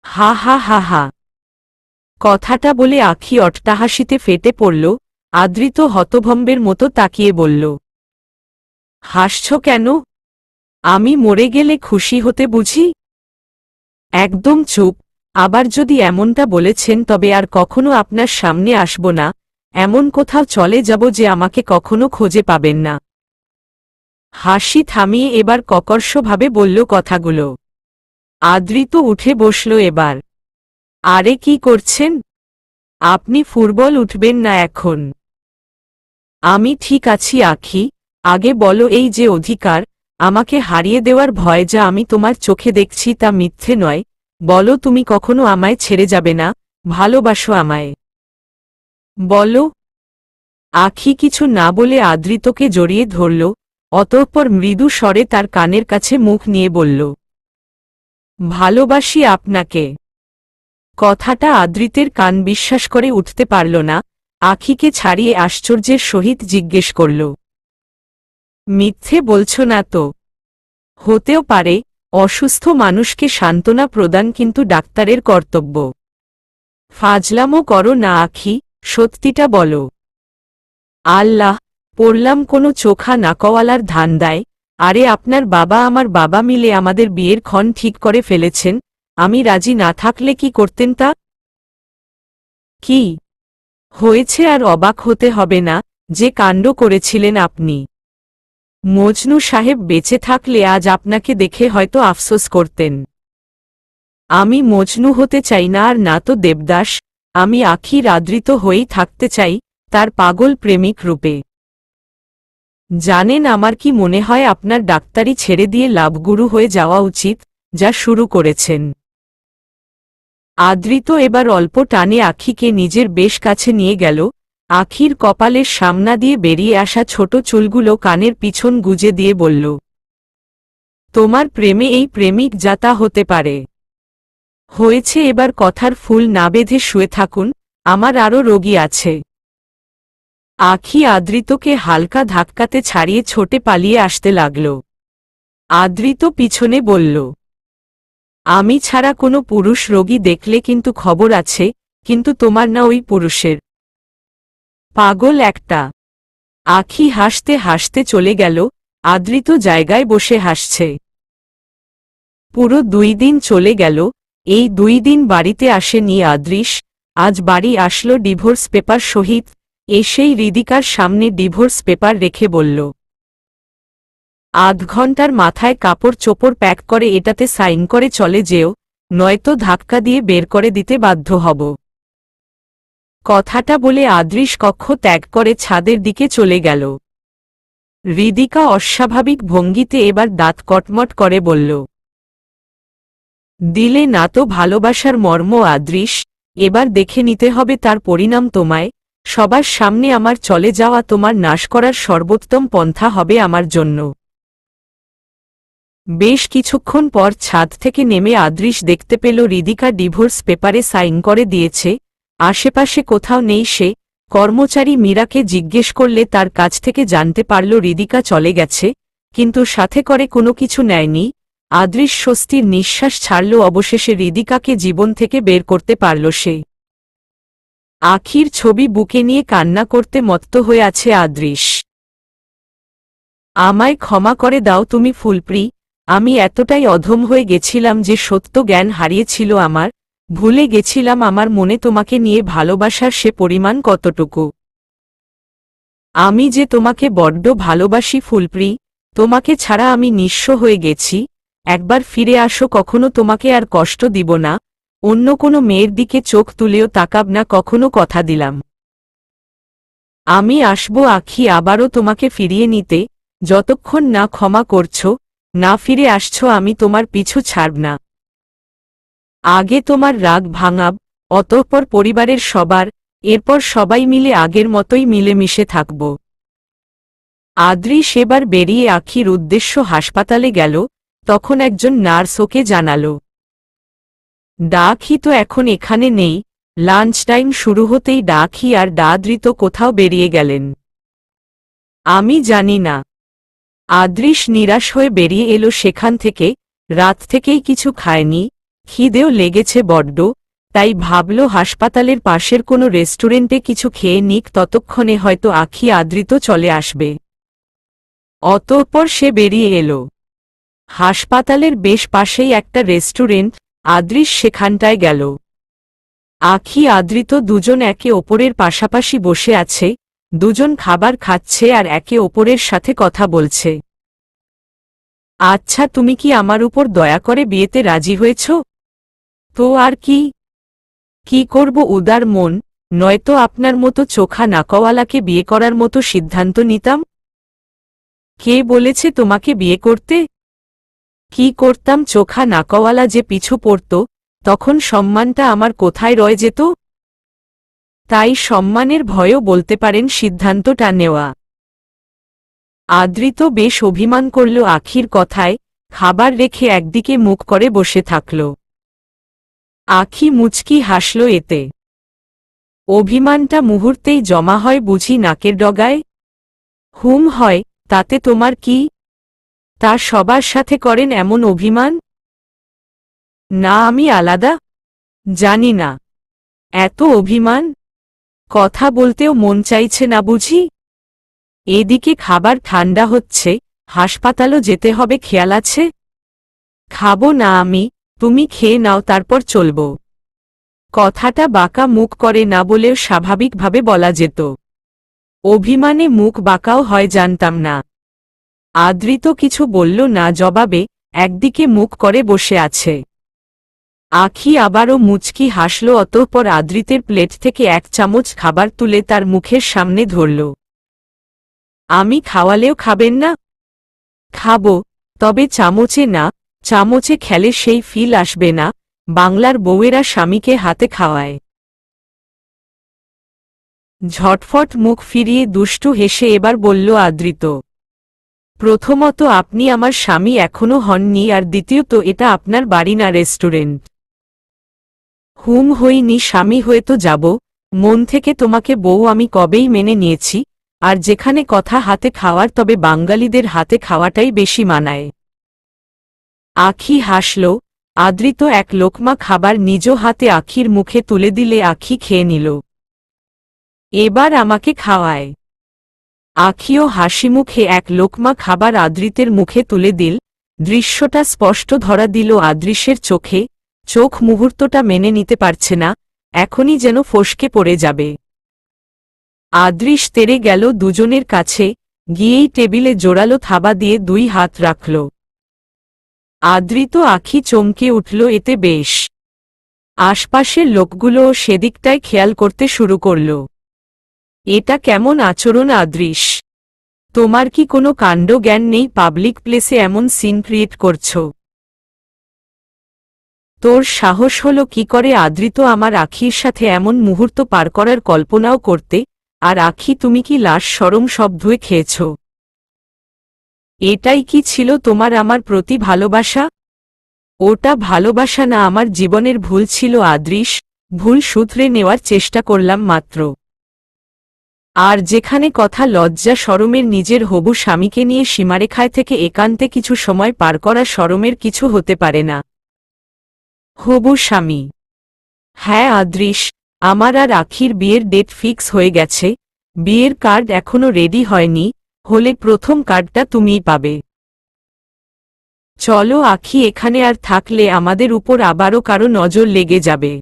হা হা হা হা। কথাটা বলে আখি অট্টহাসিতে ফেটে পড়ল। আদৃত হতভম্বের মতো তাকিয়ে বলল, হাসছ কেন? আমি মরে গেলে খুশি হতে বুঝি? একদম চুপ। আবার যদি এমনটা বলেছেন তবে আর কখনো আপনার সামনে আসব না, এমন কোথাও চলে যাব যে আমাকে কখনো খুঁজে পাবেন না। হাসি থামিয়ে এবার ককর্ষভাবে বলল কথাগুলো। আদৃত উঠে বসল এবার। আরে কি করছেন? আপনি ফুটবল উঠবেন না এখন? আমি ঠিক আছি আখি, আগে বলো এই যে অধিকার, আমাকে হারিয়ে দেওয়ার ভয় যা আমি তোমার চোখে দেখছি তা মিথ্যে নয়, বলো তুমি কখনো আমায় ছেড়ে যাবে না, ভালোবাসো আমায়। বলো। আখি কিছু না বলে আদৃতকে জড়িয়ে ধরল, অতঃপর মৃদু স্বরে তার কানের কাছে মুখ নিয়ে বলল, ভালোবাসি আপনাকে। কথাটা আদৃতের কান বিশ্বাস করে উঠতে পারল না, আখিকে ছাড়িয়ে আশ্চর্যের সহিত জিজ্ঞেস করল, মিথ্যে বলছ না তো? হতেও পারে, অসুস্থ মানুষকে সান্ত্বনা প্রদান কিন্তু ডাক্তারের কর্তব্য। ফাজলামো করো না আখি, সত্যিটা বলো। আল্লাহ, পড়লাম কোনো চোখা নাকওয়ালার ধান্দায়। আরে আপনার বাবা আমার বাবা মিলে আমাদের বিয়ের ক্ষণ ঠিক করে ফেলেছেন, আমি রাজি না থাকলে কি করতেন তা? কি হয়েছে আর অবাক হতে হবে না, যে কাণ্ড করেছিলেন আপনি। মজনু সাহেব বেঁচে থাকলে আজ আপনাকে দেখে হয়তো আফসোস করতেন। আমি মজনু হতে চাই না আর না তো দেবদাস, আমি আখির আদৃত হয়েই থাকতে চাই, তার পাগল প্রেমিক রূপে। জানেন আমার কি মনে হয় আপনার ডাক্তারি ছেড়ে দিয়ে লাভগুরু হয়ে যাওয়া উচিত, যা শুরু করেছেন। আদৃত এবার অল্প টানে আখিকে নিজের বেশ কাছে নিয়ে গেল, আখির কপালের সামনা দিয়ে বেরিয়ে আসা ছোট চুলগুলো কানের পিছন গুজে দিয়ে বলল, তোমার প্রেমে এই প্রেমিক যা তা হতে পারে। হয়েছে এবার কথার ফুল না বেঁধে শুয়ে থাকুন, আমার আরও রোগী আছে। আখি আদৃতকে হালকা ধাক্কাতে ছাড়িয়ে ছোটে পালিয়ে আসতে লাগল। আদৃত পিছনে বলল, আমি ছাড়া কোনো পুরুষ রোগী দেখলে কিন্তু খবর আছে, কিন্তু তোমার না ওই পুরুষের। পাগল একটা। আখি হাসতে হাসতে চলে গেল, আদৃত জায়গায় বসে হাসছে। পুরো 2 দিন চলে গেল, এই 2 দিন বাড়িতে আসেনি আদৃশ, আজ বাড়ি আসলো ডিভোর্স পেপার সহিত, এসেই হৃদিকার সামনে ডিভোর্স পেপার রেখে বলল, আধ ঘন্টার মাথায় কাপড় চোপড় প্যাক করে এটাতে সাইন করে চলে যেও, নয়তো ধাক্কা দিয়ে বের করে দিতে বাধ্য হব। কথাটা বলে আদৃশ কক্ষ ত্যাগ করে ছাদের দিকে চলে গেল। হৃদিকা অস্বাভাবিক ভঙ্গিতে এবার দাঁত কটমট করে বলল, দিলে না তো ভালোবাসার মর্ম আদৃশ, এবার দেখে নিতে হবে তার পরিণাম তোমায়, সবার সামনে আমার চলে যাওয়া তোমার নাশ করার সর্বোত্তম পন্থা হবে আমার জন্য। বেশ কিছুক্ষণ পর ছাদ থেকে নেমে আদৃশ দেখতে পেল হৃদিকা ডিভোর্স পেপারে সাইন করে দিয়েছে, আশেপাশে কোথাও নেই সে। কর্মচারী মীরাকে জিজ্ঞেস করলে তার কাছ থেকে জানতে পারল হৃদিকা চলে গেছে, কিন্তু সাথে করে কোনো কিছু নেয়নি। আদৃশ স্বস্তির নিঃশ্বাস ছাড়ল, অবশেষে হৃদিকাকে জীবন থেকে বের করতে পারল সে। আখির ছবি বুকে নিয়ে কান্না করতে মত্ত হয়ে আছে আদৃশ। আমায় ক্ষমা করে দাও তুমি ফুলপ্রি, আমি এতটাই অধম হয়ে গেছিলাম যে সত্য জ্ঞান হারিয়েছিল আমার, ভুলে গেছিলাম আমার মনে তোমাকে নিয়ে ভালোবাসার সে পরিমাণ কতটুকু। আমি যে তোমাকে বড্ড ভালোবাসি ফুলপ্রি, তোমাকে ছাড়া আমি নিঃস্ব হয়ে গেছি, একবার ফিরে আসো, কখনো তোমাকে আর কষ্ট দিব না, অন্য কোনো মেয়ের দিকে চোখ তুলেও তাকাব না কখনো, কথা দিলাম। আমি আসব আখি আবারও তোমাকে ফিরিয়ে নিতে, যতক্ষণ না ক্ষমা করছো, না ফিরে আসছো আমি তোমার পিছু ছাড়ব না। আগে তোমার রাগ ভাঙাব, অতঃপর পরিবারের সবার, এরপর সবাই মিলে আগের মতোই মিলেমিশে থাকব। আদৃশ এবার বেরিয়ে আখির উদ্দেশ্য হাসপাতালে গেল, তখন একজন নার্স ওকে জানাল, ডাকি তো এখন এখানে নেই। লাঞ্চ টাইম শুরু হতেই ডাকি আর আদৃত কোথাও বেরিয়ে গেলেন। আমি জানি না। আদৃশ নিরাশ হয়ে বেরিয়ে এলো সেখান থেকে। রাত থেকেই কিছু খায়নি, খিদেও লেগেছে বড্ড, তাই ভাবল হাসপাতালের পাশের কোনো রেস্টুরেন্টে কিছু খেয়ে নিক, ততক্ষণে হয়তো আখি আদৃত চলে আসবে। অতঃপর সে বেরিয়ে এলো। হাসপাতালের বেশ পাশেই একটা রেস্টুরেন্ট, আদৃশ সেখানটায় গেল। আখি আদৃত দুজন একে ওপরের পাশাপাশি বসে আছে, দুজন খাবার খাচ্ছে আর একে ওপরের সাথে কথা বলছে। আচ্ছা, তুমি কি আমার উপর দয়া করে বিয়েতে রাজি হয়েছ? তো আর কি করব উদার মন, নয়তো আপনার মতো চোখা নাকওয়ালাকে বিয়ে করার মতো সিদ্ধান্ত নিতাম। কে বলেছে তোমাকে বিয়ে করতে? কি করতাম, চোখা নাকওয়ালা যে পিছু পড়ত, তখন সম্মানটা আমার কোথায় রয়ে যেত? তাই সম্মানের ভয়ও বলতে পারেন সিদ্ধান্তটা নেওয়া। আদৃত বেশ অভিমান করল আখির কথায়, খাবার রেখে একদিকে মুখ করে বসে থাকল। আখি মুচকি হাসল এতে। অভিমানটা মুহূর্তেই জমা হয় বুঝি নাকের ডগায়? হুম হয়, তাতে তোমার কি? তা সবার সাথে করেন এমন অভিমান? না, আমি আলাদা। জানি না। এত অভিমান? কথা বলতেও মন চাইছে না বুঝি? এদিকে খাবার ঠান্ডা হচ্ছে, হাসপাতালও যেতে হবে, খেয়াল আছে? খাবো না আমি, তুমি খেয়ে নাও, তারপর চলব। কথাটা বাঁকা মুখ করে না বলেও স্বাভাবিকভাবে বলা যেত। অভিমানে মুখ বাঁকাও হয় জানতাম না। আদৃত কিছু বলল না, জবাবে একদিকে মুখ করে বসে আছে। আখি আবারও মুচকি হাসল, অতঃপর আদৃতের প্লেট থেকে এক চামচ খাবার তুলে তার মুখের সামনে ধরল। আমি খাওয়ালেও খাবেন না? খাবো, তবে চামচে না। চামচে খেলে সেই ফিল আসবে না, বাংলার বউয়েরা স্বামীকে হাতে খাওয়ায়। ঝটফট মুখ ফিরিয়ে দুষ্টু হেসে এবার বলল আদৃত, প্রথমত আপনি আমার স্বামী এখনো হননি, আর দ্বিতীয়ত এটা আপনার বাড়ি না রেস্টুরেন্ট। হুম হইনি, স্বামী হয়ে তো যাব। মন থেকে তোমাকে বউ আমি কবেই মেনে নিয়েছি, আর যেখানে কথা হাতে খাওয়ার, তবে বাঙালিদের হাতে খাওয়াটাই বেশি মানায়। আখি হাসল। আদৃত এক লোকমা খাবার নিজ হাতে আখির মুখে তুলে দিলে আখি খেয়ে নিল। এবার আমাকে খাওয়ায়। আখিও হাসিমুখে এক লোকমা খাবার আদৃতের মুখে তুলে দিল। দৃশ্যটা স্পষ্ট ধরা দিল আদৃশের চোখে, চোখ মুহূর্তটা মেনে নিতে পারছে না, এখনই যেন ফসকে পড়ে যাবে। আদৃশ তেড়ে গেল দুজনের কাছে, গিয়েই টেবিলে জোরালো থাবা দিয়ে দুই হাত রাখল। আদৃত আখি চমকে উঠল এতে বেশ। আশপাশের লোকগুলোও সেদিকটায় খেয়াল করতে শুরু করল। এটা কেমন আচরণ আদৃশ? তোমার কি কোনো কাণ্ডজ্ঞান নেই? পাবলিক প্লেসে এমন সিন ক্রিয়েট করছ? তোর সাহস হলো কি করে আদৃত আমার আখির সাথে এমন মুহূর্ত পার করার কল্পনাও করতে? আর আখি, তুমি কি লাশ শরম সব ধুয়ে খেয়েছ? এটাই কি ছিল তোমার আমার প্রতি ভালোবাসা? ওটা ভালোবাসা না, আমার জীবনের ভুল ছিল আদৃশ, ভুল শুধরে নেওয়ার চেষ্টা করলাম মাত্র। আর যেখানে কথা লজ্জা শরমের, নিজের হবু স্বামীকে নিয়ে সীমারেখায় থেকে একান্তে কিছু সময় পার করা শরমের কিছু হতে পারে না। হবু স্বামী? হ্যাঁ আদৃশ, আমার আর আখির বিয়ের ডেট ফিক্স হয়ে গেছে। বিয়ের কার্ড এখনো রেডি হয়নি, হলে প্রথম কার্ডটা তুমিই পাবে। চলো আখি, এখানে আর থাকলে আমাদের উপর আবারও কারো নজর লেগে যাবে।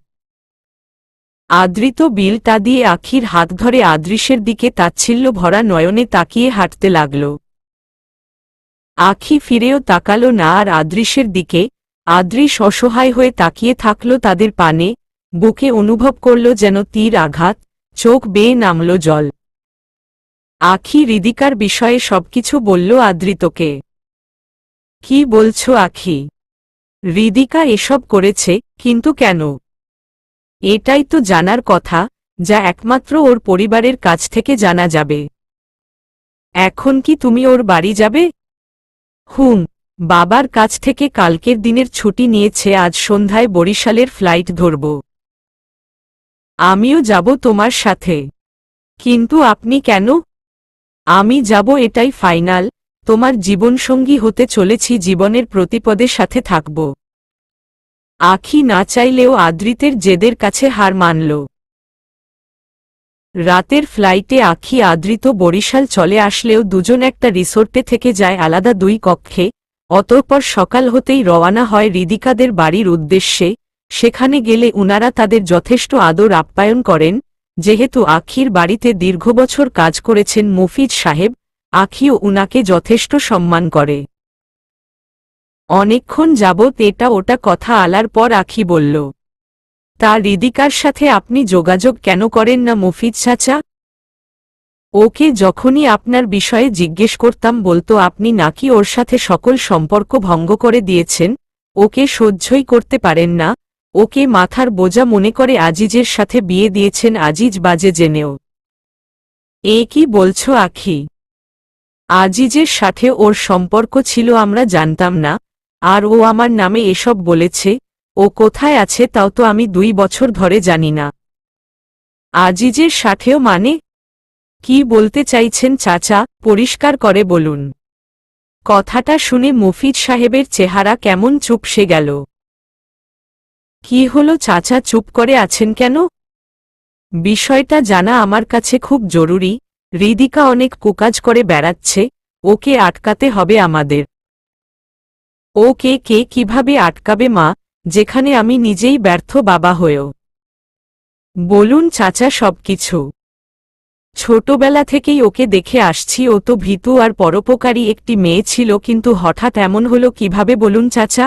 আদৃত বিলটা দিয়ে আখির হাত ধরে আদৃশের দিকে তাচ্ছিল্য ভরা নয়নে তাকিয়ে হাঁটতে লাগল। আখি ফিরেও তাকাল না আর আদৃশের দিকে। আদৃশ অসহায় হয়ে তাকিয়ে থাকল তাদের পানে, বুকে অনুভব করল যেন তীর আঘাত, চোখ বেয়ে নামল জল। আখি হৃদিকার বিষয়ে সবকিছু বলল আদৃতকে। কি বলছো আখি? হৃদিকা এসব করেছে, কিন্তু কেন? এটাই তো জানার কথা, যা একমাত্র ওর পরিবারের কাছ থেকে জানা যাবে। এখন কি তুমি ওর বাড়ি যাবে? হুম, বাবার কাছ থেকে কালকের দিনের ছুটি নিয়েছে, আজ সন্ধ্যায় বরিশালের ফ্লাইট ধরব। আমিও যাব তোমার সাথে। কিন্তু আপনি কেন? আমি যাব, এটাই ফাইনাল। তোমার জীবনসঙ্গী হতে চলেছি, জীবনের প্রতিপদে সাথে থাকব। আখি না চাইলেও আদ্রিতের জেদের কাছে হার মানল। রাতের ফ্লাইটে আখি আদ্রিত বরিশাল চলে আসলেও দুজন একটা রিসোর্টে থেকে যায় আলাদা দুই কক্ষে। অতঃপর সকাল হতেই রওয়ানা হয় হৃদিকাদের বাড়ির উদ্দেশ্যে। সেখানে গেলে উনারা তাদের যথেষ্ট আদর আপ্যায়ন করেন। যেহেতু আখির বাড়িতে দীর্ঘ বছর কাজ করেছেন মফিজ সাহেব, আখিও উনাকে যথেষ্ট সম্মান করে। অনেকক্ষণ যাবৎ এটা ওটা কথা আলার পর আখি বলল, তা হৃদিকার সাথে আপনি যোগাযোগ কেন করেন না মফিজ চাচা? ওকে যখনই আপনার বিষয়ে জিজ্ঞেস করতাম বলতো আপনি নাকি ওর সাথে সকল সম্পর্ক ভঙ্গ করে দিয়েছেন, ওকে সহ্যই করতে পারেন না, ওকে মাথার বোঝা মনে করে আজিজের সাথে বিয়ে দিয়েছেন, আজিজ বাজে জেনেও। এ কি বলছো আখি? আজিজের সাথে ওর সম্পর্ক ছিল আমরা জানতাম না, আর ও আমার নামে এসব বলেছে। ও কোথায় আছে তাও তো আমি 2 বছর ধরে জানি না। আজিজের সাথেও মানে? কি বলতে চাইছেন চাচা, পরিষ্কার করে বলুন। কথাটা শুনে মফিজ সাহেবের চেহারা কেমন চুপসে গেল। কি হলো চাচা, চুপ করে আছেন কেন? বিষয়টা জানা আমার কাছে খুব জরুরি। হৃদিকা অনেক কুকাজ করে বেড়াচ্ছে, ওকে আটকাতে হবে আমাদের। ওকে কে কিভাবে আটকাবে মা, যেখানে আমি নিজেই ব্যর্থ বাবা হয়েও? বলুন চাচা সবকিছু। ছোটবেলা থেকেই ওকে দেখে আসছি, ও তো ভীতু আর পরোপকারী একটি মেয়ে ছিল, কিন্তু হঠাৎ এমন হলো কিভাবে বলুন চাচা?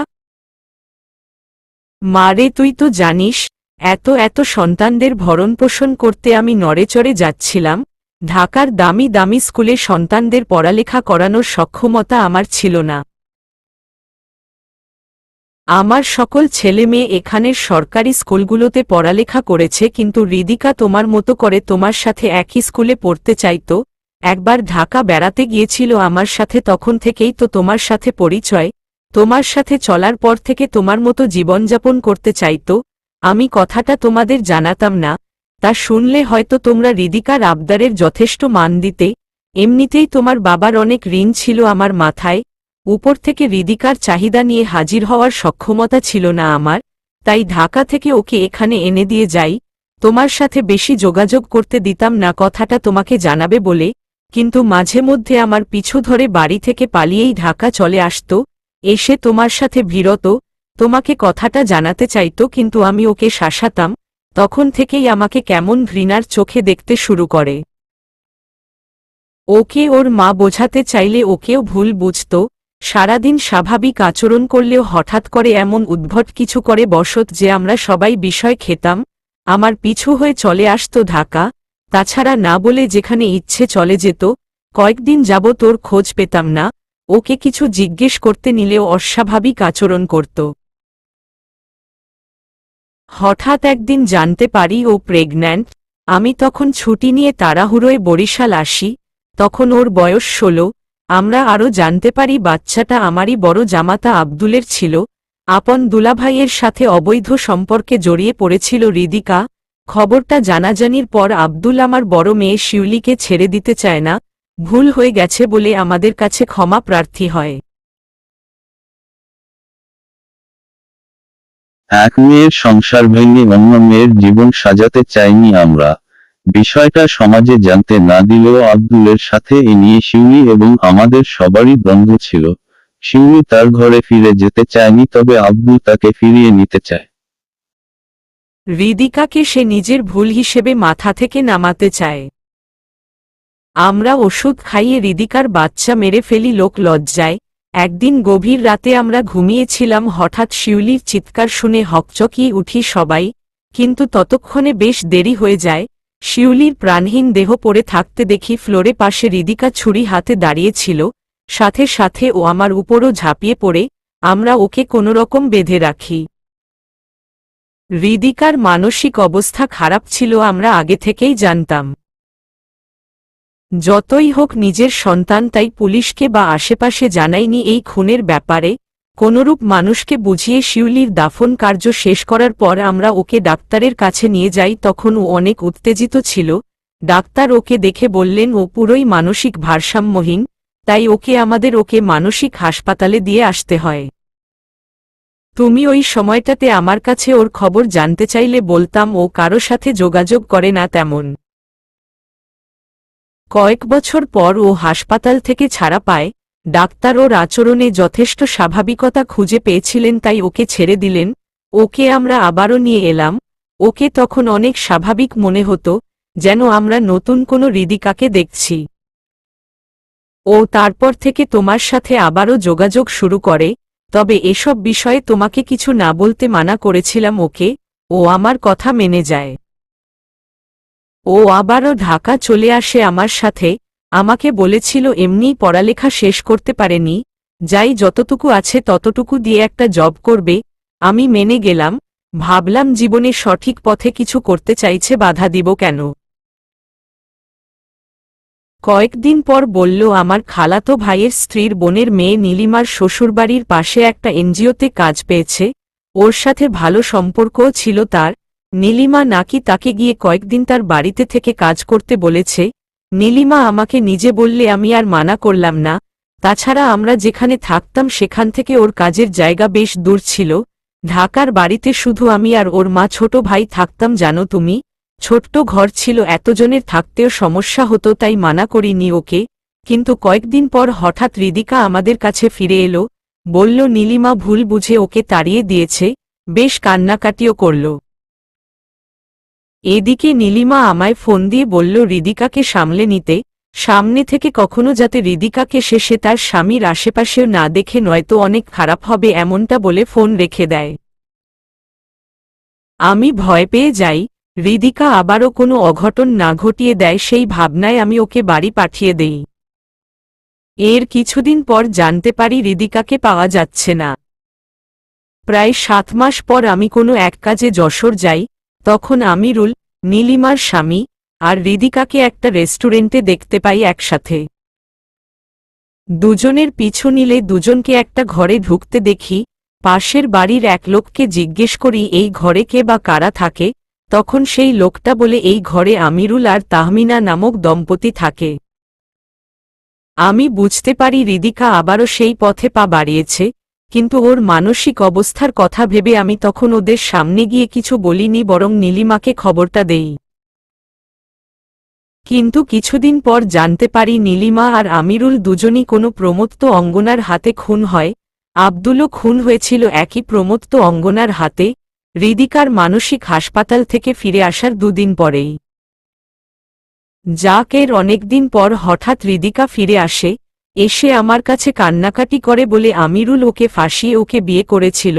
মারে তুই তো জানিস, এত এত সন্তানদের ভরণপোষণ করতে আমি নড়েচড়ে যাচ্ছিলাম। ঢাকার দামি দামি স্কুলে সন্তানদের পড়ালেখা করানোর সক্ষমতা আমার ছিল না। আমার সকল ছেলে মেয়ে এখানের সরকারি স্কুলগুলোতে পড়ালেখা করেছে, কিন্তু হৃদিকা তোমার মতো করে তোমার সাথে একই স্কুলে পড়তে চাইত। একবার ঢাকা বেড়াতে গিয়েছিল আমার সাথে, তখন থেকেই তো তোমার সাথে পরিচয়। তোমার সাথে চলার পর থেকে তোমার মতো জীবনযাপন করতে চাইত। আমি কথাটা তোমাদের জানাতাম না, তা শুনলে হয়তো তোমরা হৃদিকার আবদারের যথেষ্ট মান দিতে। এমনিতেই তোমার বাবার অনেক ঋণ ছিল আমার মাথায়, উপর থেকে হৃদিকার চাহিদা নিয়ে হাজির হওয়ার সক্ষমতা ছিল না আমার। তাই ঢাকা থেকে ওকে এখানে এনে দিয়ে যাই। তোমার সাথে বেশি যোগাযোগ করতে দিতাম না, কথাটা তোমাকে জানাবে বলে। কিন্তু মাঝে মধ্যে আমার পিছু ধরে বাড়ি থেকে পালিয়েই ঢাকা চলে আসত, এসে তোমার সাথে ভিড়ত, তোমাকে কথাটা জানাতে চাইত, কিন্তু আমি ওকে শাসাতাম। তখন থেকেই আমাকে কেমন ঘৃণার চোখে দেখতে শুরু করে। ওকে ওর মা বোঝাতে চাইলে ওকেও ভুল বুঝত। সারাদিন স্বাভাবিক আচরণ করলেও হঠাৎ করে এমন উদ্ভট কিছু করে বসত যে আমরা সবাই বিষয় খেতাম। আমার পিছু হয়ে চলে আসত ঢাকা, তাছাড়া না বলে যেখানে ইচ্ছে চলে যেত। কয়েকদিন যাবৎ ওর খোঁজ পেতাম না, ওকে কিছু জিজ্ঞেস করতে নিলেও অস্বাভাবিক আচরণ করত। হঠাৎ একদিন জানতে পারি ও প্রেগন্যান্ট। আমি তখন ছুটি নিয়ে তাড়াহুড়োয় বরিশাল আসি, তখন ওর বয়স 16। আমরা আরও জানতে পারি বাচ্চাটা আমারই বড় জামাতা আব্দুলের ছিল। আপন দুলাভাইয়ের সাথে অবৈধ সম্পর্কে জড়িয়ে পড়েছিল হৃদিকা। খবরটা জানাজানির পর আব্দুল আমার বড় মেয়ে শিউলিকে ছেড়ে দিতে চায় না, ভুল হয়ে গেছে বলে আমাদের কাছে ক্ষমা প্রার্থী হয়। এক মেয়ের সংসার ভেঙে অন্য মেয়ের জীবন সাজাতে চাইনি আমরা। বিষয়টা সমাজে জানতে না দিলেও আব্দুলের সাথে এ নিয়ে শিউলি এবং আমাদের সবারই দ্বন্দ্ব ছিল। শিউলি তার ঘরে ফিরে যেতে চায়নি, তবে আব্দুল তাকে ফিরিয়ে নিতে চায়। হৃদিকাকে সে নিজের ভুল হিসেবে মাথা থেকে নামাতে চায়। আমরা ওষুধ খাইয়ে হৃদিকার বাচ্চা মেরে ফেলি লোক লজ্জায়। একদিন গভীর রাতে আমরা ঘুমিয়েছিলাম, হঠাৎ শিউলির চিৎকার শুনে হকচকিয়ে উঠি সবাই, কিন্তু ততক্ষণে বেশ দেরি হয়ে যায়। শিউলির প্রাণহীন দেহ পড়ে থাকতে দেখি ফ্লোরে পাশে হৃদিকা ছুরি হাতে দাঁড়িয়েছিল। সাথে সাথে ও আমার উপরও ঝাঁপিয়ে পড়ে, আমরা ওকে কোনোরকম বেঁধে রাখি। হৃদিকার মানসিক অবস্থা খারাপ ছিল, আমরা আগে থেকেই জানতাম। যতই হোক নিজের সন্তান, তাই পুলিশকে বা আশেপাশে জানাইনি এই খুনের ব্যাপারে। কোনরূপ মানুষকে বুঝিয়ে শিউলির দাফন কার্য শেষ করার পর আমরা ওকে ডাক্তারের কাছে নিয়ে যাই। তখন ও অনেক উত্তেজিত ছিল। ডাক্তার ওকে দেখে বললেন ও পুরোই মানসিক ভারসাম্যহীন, তাই ওকে মানসিক হাসপাতালে দিয়ে আসতে হয়। তুমি ওই সময়টাতে আমার কাছে ওর খবর জানতে চাইলে বলতাম ও কারো সাথে যোগাযোগ করে না তেমন। কয়েক বছর পর ও হাসপাতাল থেকে ছাড়া পায়। ডাক্তার ওর আচরণে যথেষ্ট স্বাভাবিকতা খুঁজে পেয়েছিলেন, তাই ওকে ছেড়ে দিলেন। ওকে আমরা আবারও নিয়ে এলাম। ওকে তখন অনেক স্বাভাবিক মনে হতো, যেন আমরা নতুন কোনো হৃদিকাকে দেখছি। ও তারপর থেকে তোমার সাথে আবারও যোগাযোগ শুরু করে, তবে এসব বিষয়ে তোমাকে কিছু না বলতে মানা করেছিলাম ওকে। ও আমার কথা মেনে যায়। ও আবারও ঢাকা চলে আসে আমার সাথে। আমাকে বলেছিল এমনিই পড়ালেখা শেষ করতে পারেনি, যাই যতটুকু আছে ততটুকু দিয়ে একটা জব করবে। আমি মেনে গেলাম। ভাবলাম জীবনে সঠিক পথে কিছু করতে চাইছে, বাধা দিব কেন। কয়েকদিন পর বলল আমার খালাতো ভাইয়ের স্ত্রীর বোনের মেয়ে নীলিমার শ্বশুরবাড়ির পাশে একটা এনজিওতে কাজ পেয়েছে। ওর সাথে ভালো সম্পর্কও ছিল তার। নীলিমা নাকি তাকে গিয়ে কয়েকদিন তার বাড়িতে থেকে কাজ করতে বলেছে। নীলিমা আমাকে নিজে বললে আমি আর মানা করলাম না। তাছাড়া আমরা যেখানে থাকতাম সেখান থেকে ওর কাজের জায়গা বেশ দূর ছিল। ঢাকার বাড়িতে শুধু আমি আর ওর মা ছোট ভাই থাকতাম, জানো তুমি। ছোট্ট ঘর ছিল, এতজনের থাকতেও সমস্যা হতো, তাই মানা করিনি ওকে। কিন্তু কয়েকদিন পর হঠাৎ হৃদিকা আমাদের কাছে ফিরে এলো। বলল নীলিমা ভুল বুঝে ওকে তাড়িয়ে দিয়েছে। বেশ কান্নাকাটিও করল। এদিকে নীলিমা আমায় ফোন দিয়ে বলল হৃদিকাকে সামলে নিতে, সামনে থেকে কখনো যাতে হৃদিকাকে সে তার স্বামীর আশেপাশেও না দেখে, নয়তো অনেক খারাপ হবে, এমনটা বলে ফোন রেখে দেয়। আমি ভয় পেয়ে যাই, হৃদিকা আবারও কোনো অঘটন না ঘটিয়ে দেয় সেই ভাবনায় আমি ওকে বাড়ি পাঠিয়ে দেই। এর কিছুদিন পর জানতে পারি হৃদিকাকে পাওয়া যাচ্ছে না। প্রায় 7 মাস পর আমি কোনো এক কাজে যশোর যাই। তখন আমিরুল, নীলিমার স্বামী, আর হৃদিকাকে একটা রেস্টুরেন্টে দেখতে পাই একসাথে। দুজনের পিছু নিলে দুজনকে একটা ঘরে ঢুকতে দেখি। পাশের বাড়ির এক লোককে জিজ্ঞেস করি এই ঘরে কে বা কারা থাকে। তখন সেই লোকটা বলে এই ঘরে আমিরুল আর তাহমিনা নামক দম্পতি থাকে। আমি বুঝতে পারি হৃদিকা আবারও সেই পথে পা বাড়িয়েছে, কিন্তু ওর মানসিক অবস্থার কথা ভেবে আমি তখন ওদের সামনে গিয়ে কিছু বলিনি, বরং নীলিমাকে খবরটা দেই। কিন্তু কিছুদিন পর জানতে পারি নীলিমা আর আমিরুল দুজনই কোনো প্রমত্ত অঙ্গনার হাতে খুন হয়। আব্দুলও খুন হয়েছিল একই প্রমত্ত অঙ্গনার হাতে, হৃদিকার মানসিক হাসপাতাল থেকে ফিরে আসার 2 দিন পরেই। এর অনেকদিন পর হঠাৎ হৃদিকা ফিরে আসে। এসে আমার কাছে কান্নাকাটি করে বলে আমিরুল ওকে ফাঁসিয়ে ওকে বিয়ে করেছিল।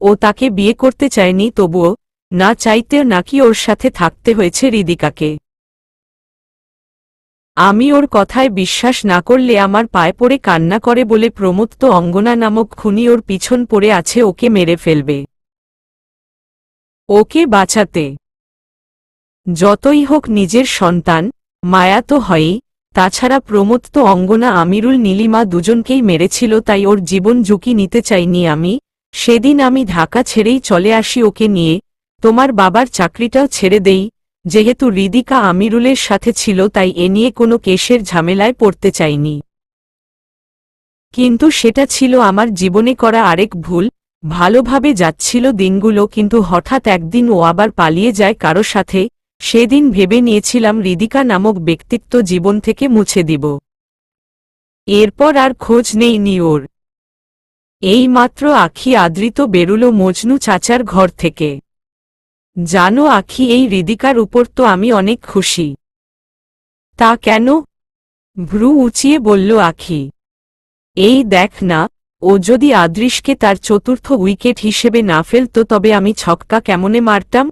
ও তাকে বিয়ে করতে চায়নি, তবুও না চাইতেও নাকি ওর সাথে থাকতে হয়েছে হৃদিকাকে। আমি ওর কথায় বিশ্বাস না করলে আমার পায়ে পড়ে কান্না করে বলে প্রমত্ত অঙ্গনা নামক খুনি ওর পিছন পড়ে আছে, ওকে মেরে ফেলবে। ওকে বাঁচাতে যতই হোক নিজের সন্তান, মায়া তো হয়ই। তাছাড়া প্রমত্ত অঙ্গনা আমিরুল নীলিমা দুজনকেই মেরেছিল, তাই ওর জীবন ঝুঁকি নিতে চাইনি আমি। সেদিন আমি ঢাকা ছেড়েই চলে আসি ওকে নিয়ে। তোমার বাবার চাকরিটাও ছেড়ে দেই। যেহেতু হৃদিকা আমিরুলের সাথে ছিল, তাই এ নিয়ে কোনো কেসের ঝামেলায় পড়তে চাইনি। কিন্তু সেটা ছিল আমার জীবনে করা আরেক ভুল। ভালোভাবে যাচ্ছিল দিনগুলো, কিন্তু হঠাৎ একদিন ও আবার পালিয়ে যায় কারো সাথে। সেদিন ভেবে নিয়েছিলাম হৃদিকা নামক ব্যক্তিত্ব জীবন থেকে মুছে দিব। এরপর আর খোঁজ নেইনি ওর। এই মাত্র আখি আদৃত বেরুলো মজনু চাচার ঘর থেকে। জানো আখি, এই হৃদিকার উপর তো আমি অনেক খুশি। তা কেন? ভ্রু উঁচিয়ে বলল আখি। এই দেখ না, ও যদি আদৃশকে তার চতুর্থ উইকেট হিসেবে না ফেলত, তবে আমি ছক্কা কেমনে মারতাম।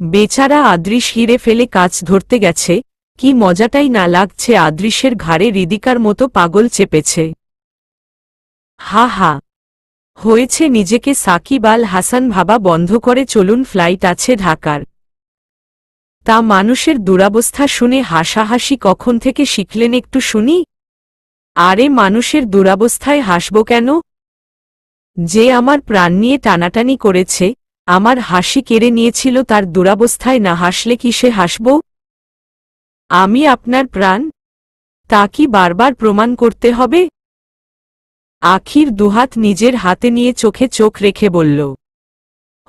বেচারা আদৃশ হিরে ফেলে কাজ ধরতে গেছে, কি মজাটাই না লাগছে। আদৃশের ঘাড়ে হৃদিকার মতো পাগল চেপেছে। হা হা হয়েছে, নিজেকে সাকিব আল হাসান ভাবা বন্ধ করে চলুন, ফ্লাইট আছে ঢাকার। তা মানুষের দুরবস্থা শুনে হাসাহাসি কখন থেকে শিখলেন একটু শুনি? আরে মানুষের দুরবস্থায় হাসব কেন? যে আমার প্রাণ নিয়ে টানাটানি করেছে, আমার হাসি কেড়ে নিয়েছিল, তার দুরবস্থায় না হাসলে কিসে হাসব? আমি আপনার প্রাণ? তা কি বারবার প্রমাণ করতে হবে? আখির দুহাত নিজের হাতে নিয়ে চোখে চোখ রেখে বলল,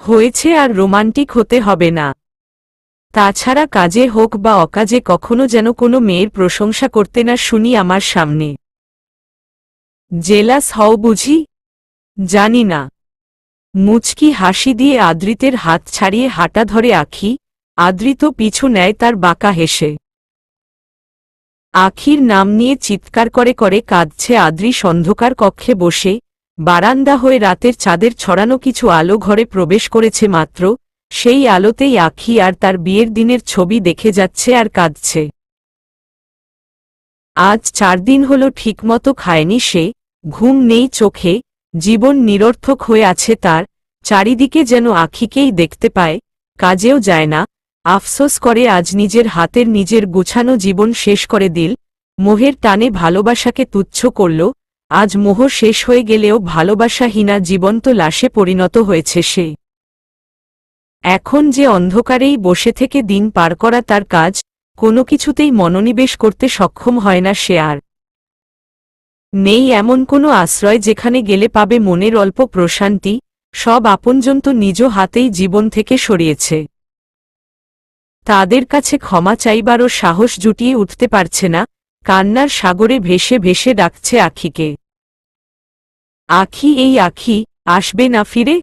হয়েছে, আর রোমান্টিক হতে হবে না। তাছাড়া কাজে হোক বা অকাজে কখনো যেন কোনো মেয়ের প্রশংসা করতে না শুনি আমার সামনে। জেলাস হও বুঝি? জানি না। মুচকি হাসি দিয়ে আদ্রিতের হাত ছাড়িয়ে হাঁটা ধরে আখি। আদ্রিত পিছু নেয় তার বাঁকা হেসে। আখির নাম নিয়ে চিৎকার করে করে কাঁদছে আদ্রিস অন্ধকার কক্ষে বসে। বারান্দা হয়ে রাতের চাঁদের ছড়ানো কিছু আলো ঘরে প্রবেশ করেছে মাত্র, সেই আলোতেই আখি আর তার বিয়ের দিনের ছবি দেখে যাচ্ছে আর কাঁদছে। আজ 4 দিন হল ঠিকমতো খায়নি সে, ঘুম নেই চোখে, জীবন নিরর্থক হয়ে আছে তার। চারিদিকে যেন আখিকেই দেখতে পায়, কাজেও যায় না। আফসোস করে আজ নিজের হাতের নিজের গুছানো জীবন শেষ করে দিল। মোহের টানে ভালোবাসাকে তুচ্ছ করল। আজ মোহ শেষ হয়ে গেলেও ভালোবাসাহীনা জীবন্ত লাশে পরিণত হয়েছে সে। এখন যে অন্ধকারেই বসে থেকে দিন পার করা তার কাজ, কোনো কিছুতেই মনোনিবেশ করতে সক্ষম হয় না সে আর। নেই এমন কোনো আশ্রয় যেখানে গেলে পাবে মনের অল্প প্রশান্তি। সব আপনজন তো নিজ হাতেই জীবন থেকে সরিয়েছে। তাদের কাছে ক্ষমা চাইবারও সাহস জুটিয়ে উঠতে পারছে না। কান্নার সাগরে ভেসে ভেসে ডাকছে আখিকে। আখি, এই আখি, আসবে না ফিরে?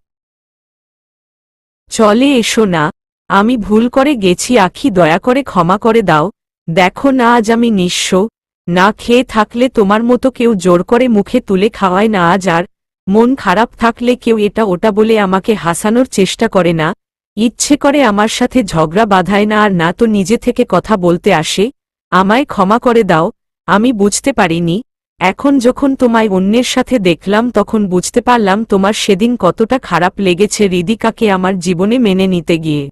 চলে এসো না, আমি ভুল করে গেছি আখি, দয়া করে ক্ষমা করে দাও। দেখো না আজ আমি নিঃস্ব, না খেয়ে থাকলে তোমার মতো কেউ জোর করে মুখে তুলে খাওয়ায় না আজ আর। মন খারাপ থাকলে কেউ এটা ওটা বলে আমাকে হাসানোর চেষ্টা করে না। ইচ্ছে করে আমার সাথে ঝগড়া বাঁধায় না, আর না তো নিজে থেকে কথা বলতে আসে। আমায় ক্ষমা করে দাও, আমি বুঝতে পারিনি। এখন যখন তোমায় অন্যের সাথে দেখলাম তখন বুঝতে পারলাম তোমার সেদিন কতটা খারাপ লেগেছে হৃদিকাকে আমার জীবনে মেনে নিতে গিয়ে।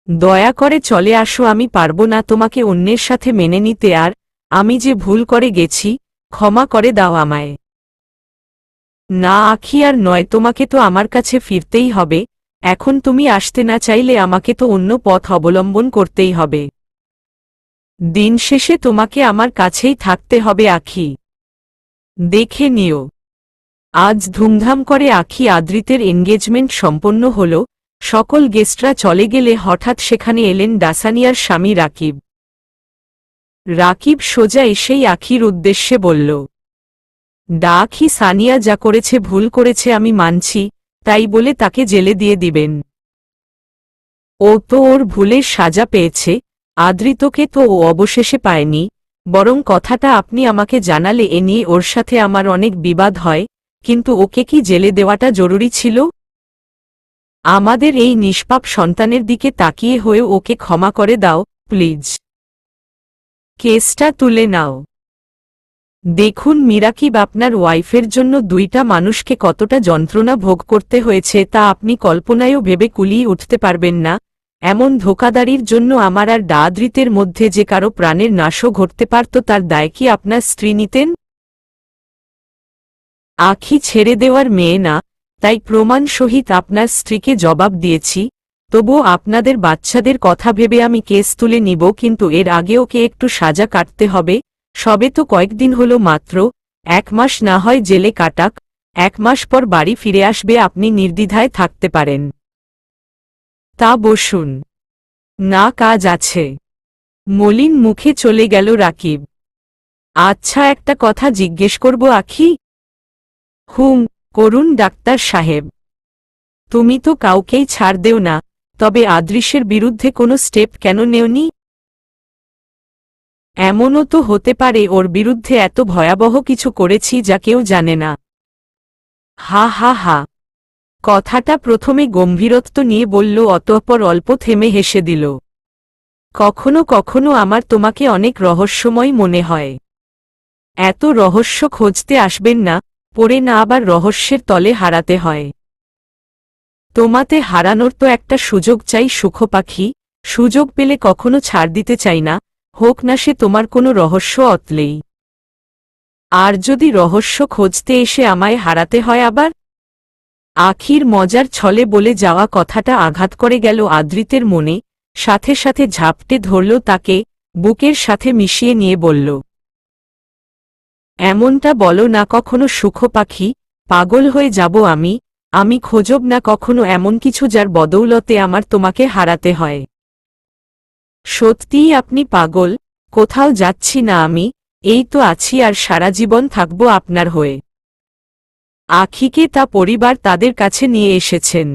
দয়া করে চলে আসো, আমি পারবো না তোমাকে অন্যের সাথে মেনে নিতে, আর আমি যে ভুল করে গেছি, ক্ষমা করে দাও আমায়। না আখি, আর নয়, তোমাকে তো আমার কাছে ফিরতেই হবে। এখন তুমি আসতে না চাইলে আমাকে তো অন্য পথ অবলম্বন করতেই হবে। দিন শেষে তোমাকে আমার কাছেই থাকতে হবে আখি। দেখে নিও, আজ ধুমধাম করে আখি আদ্রিতের এনগেজমেন্ট সম্পন্ন হল। সকল গেস্টরা চলে গেলে হঠাৎ সেখানে এলেন ডাসানিয়ার স্বামী রাকিব। রাকিব সোজা এসেই আখির উদ্দেশ্যে বলল, আখি, সানিয়া যা করেছে ভুল করেছে আমি মানছি, তাই বলে তাকে জেলে দিয়ে দিবেন? ও তো ওর ভুলের সাজা পেয়েছে, আদ্রিতকে তো ও অবশেষে পায়নি। বরং কথাটা আপনি আমাকে জানালে এ নিয়ে ওর সাথে আমার অনেক বিবাদ হয়, কিন্তু ওকে কি জেলে দেওয়াটা জরুরি ছিল? আমাদের এই নিষ্পাপ সন্তানের দিকে তাকিয়ে হয়েও ওকে ক্ষমা করে দাও প্লিজ। কেসটা তুলে নাও। দেখুন মিরাকিব, আপনার ওয়াইফের জন্য 2টা মানুষকে কতটা যন্ত্রণা ভোগ করতে হয়েছে তা আপনি কল্পনায়ও ভেবে কুলিয়ে উঠতে পারবেন না। এমন ধোঁকাদারির জন্য আমার আর আদ্রিতের মধ্যে যে কারো প্রাণের নাশও ঘটতে পারত, তার দায় কি আপনার স্ত্রী নিতেন? আখি ছেড়ে দেওয়ার মেয়ে না, তাই প্রমাণ সহিত আপনার স্ত্রীকে জবাব দিয়েছি। তবুও আপনাদের বাচ্চাদের কথা ভেবে আমি কেস তুলে নিব, কিন্তু এর আগে ওকে একটু সাজা কাটতে হবে। সবে তো কয়েকদিন হলো মাত্র, 1 মাস না হয় জেলে কাটাক, 1 মাস পর বাড়ি ফিরে আসবে, আপনি নির্দ্বিধায় থাকতে পারেন। তা বসুন না, কাজ আছে। মলিন মুখে চলে গেল রাকিব। আচ্ছা, একটা কথা জিজ্ঞেস করব আখি? হুম, করুন ডাক্তার সাহেব। তুমি তো কাউকেই ছাড় দেও না, তবে আদৃশের বিরুদ্ধে কোনো স্টেপ কেন নেওনি? এমনও তো হতে পারে ওর বিরুদ্ধে এত ভয়াবহ কিছু করেছি যা কেউ জানে না। হা হা হা। কথাটা প্রথমে গম্ভীরত্ব নিয়ে বলল, অতঃপর অল্প থেমে হেসে দিল। কখনো কখনো আমার তোমাকে অনেক রহস্যময় মনে হয়। এত রহস্য খুঁজতে আসবেন না, পড়ে না আবার রহস্যের তলে হারাতে হয়। তোমাতে হারানোর তো একটা সুযোগ চাই সুখপাখি, সুযোগ পেলে কখনো ছাড় দিতে চাই না, হোক না সে তোমার কোনো রহস্য অতলেই। আর যদি রহস্য খুঁজতে এসে আমায় হারাতে হয় আবার? আখির মজার ছলে বলে যাওয়া কথাটা আঘাত করে গেল আদ্রিতের মনে, সাথে সাথে ঝাপটে ধরল তাকে, বুকের সাথে মিশিয়ে নিয়ে বলল, এমনটা বলো না কখনো সুখ পাখি, পাগল হয়ে যাব আমি খোঁজব না কখনো এমন কিছু যার বদৌলতে আমার তোমাকে হারাতে হয়। সত্যিই আপনি পাগল, কোথাও যাচ্ছি না আমি, এই তো আছি আর সারা জীবন থাকব আপনার হয়ে। আখিকে তা পরিবার তাদের কাছে নিয়ে এসেছেন।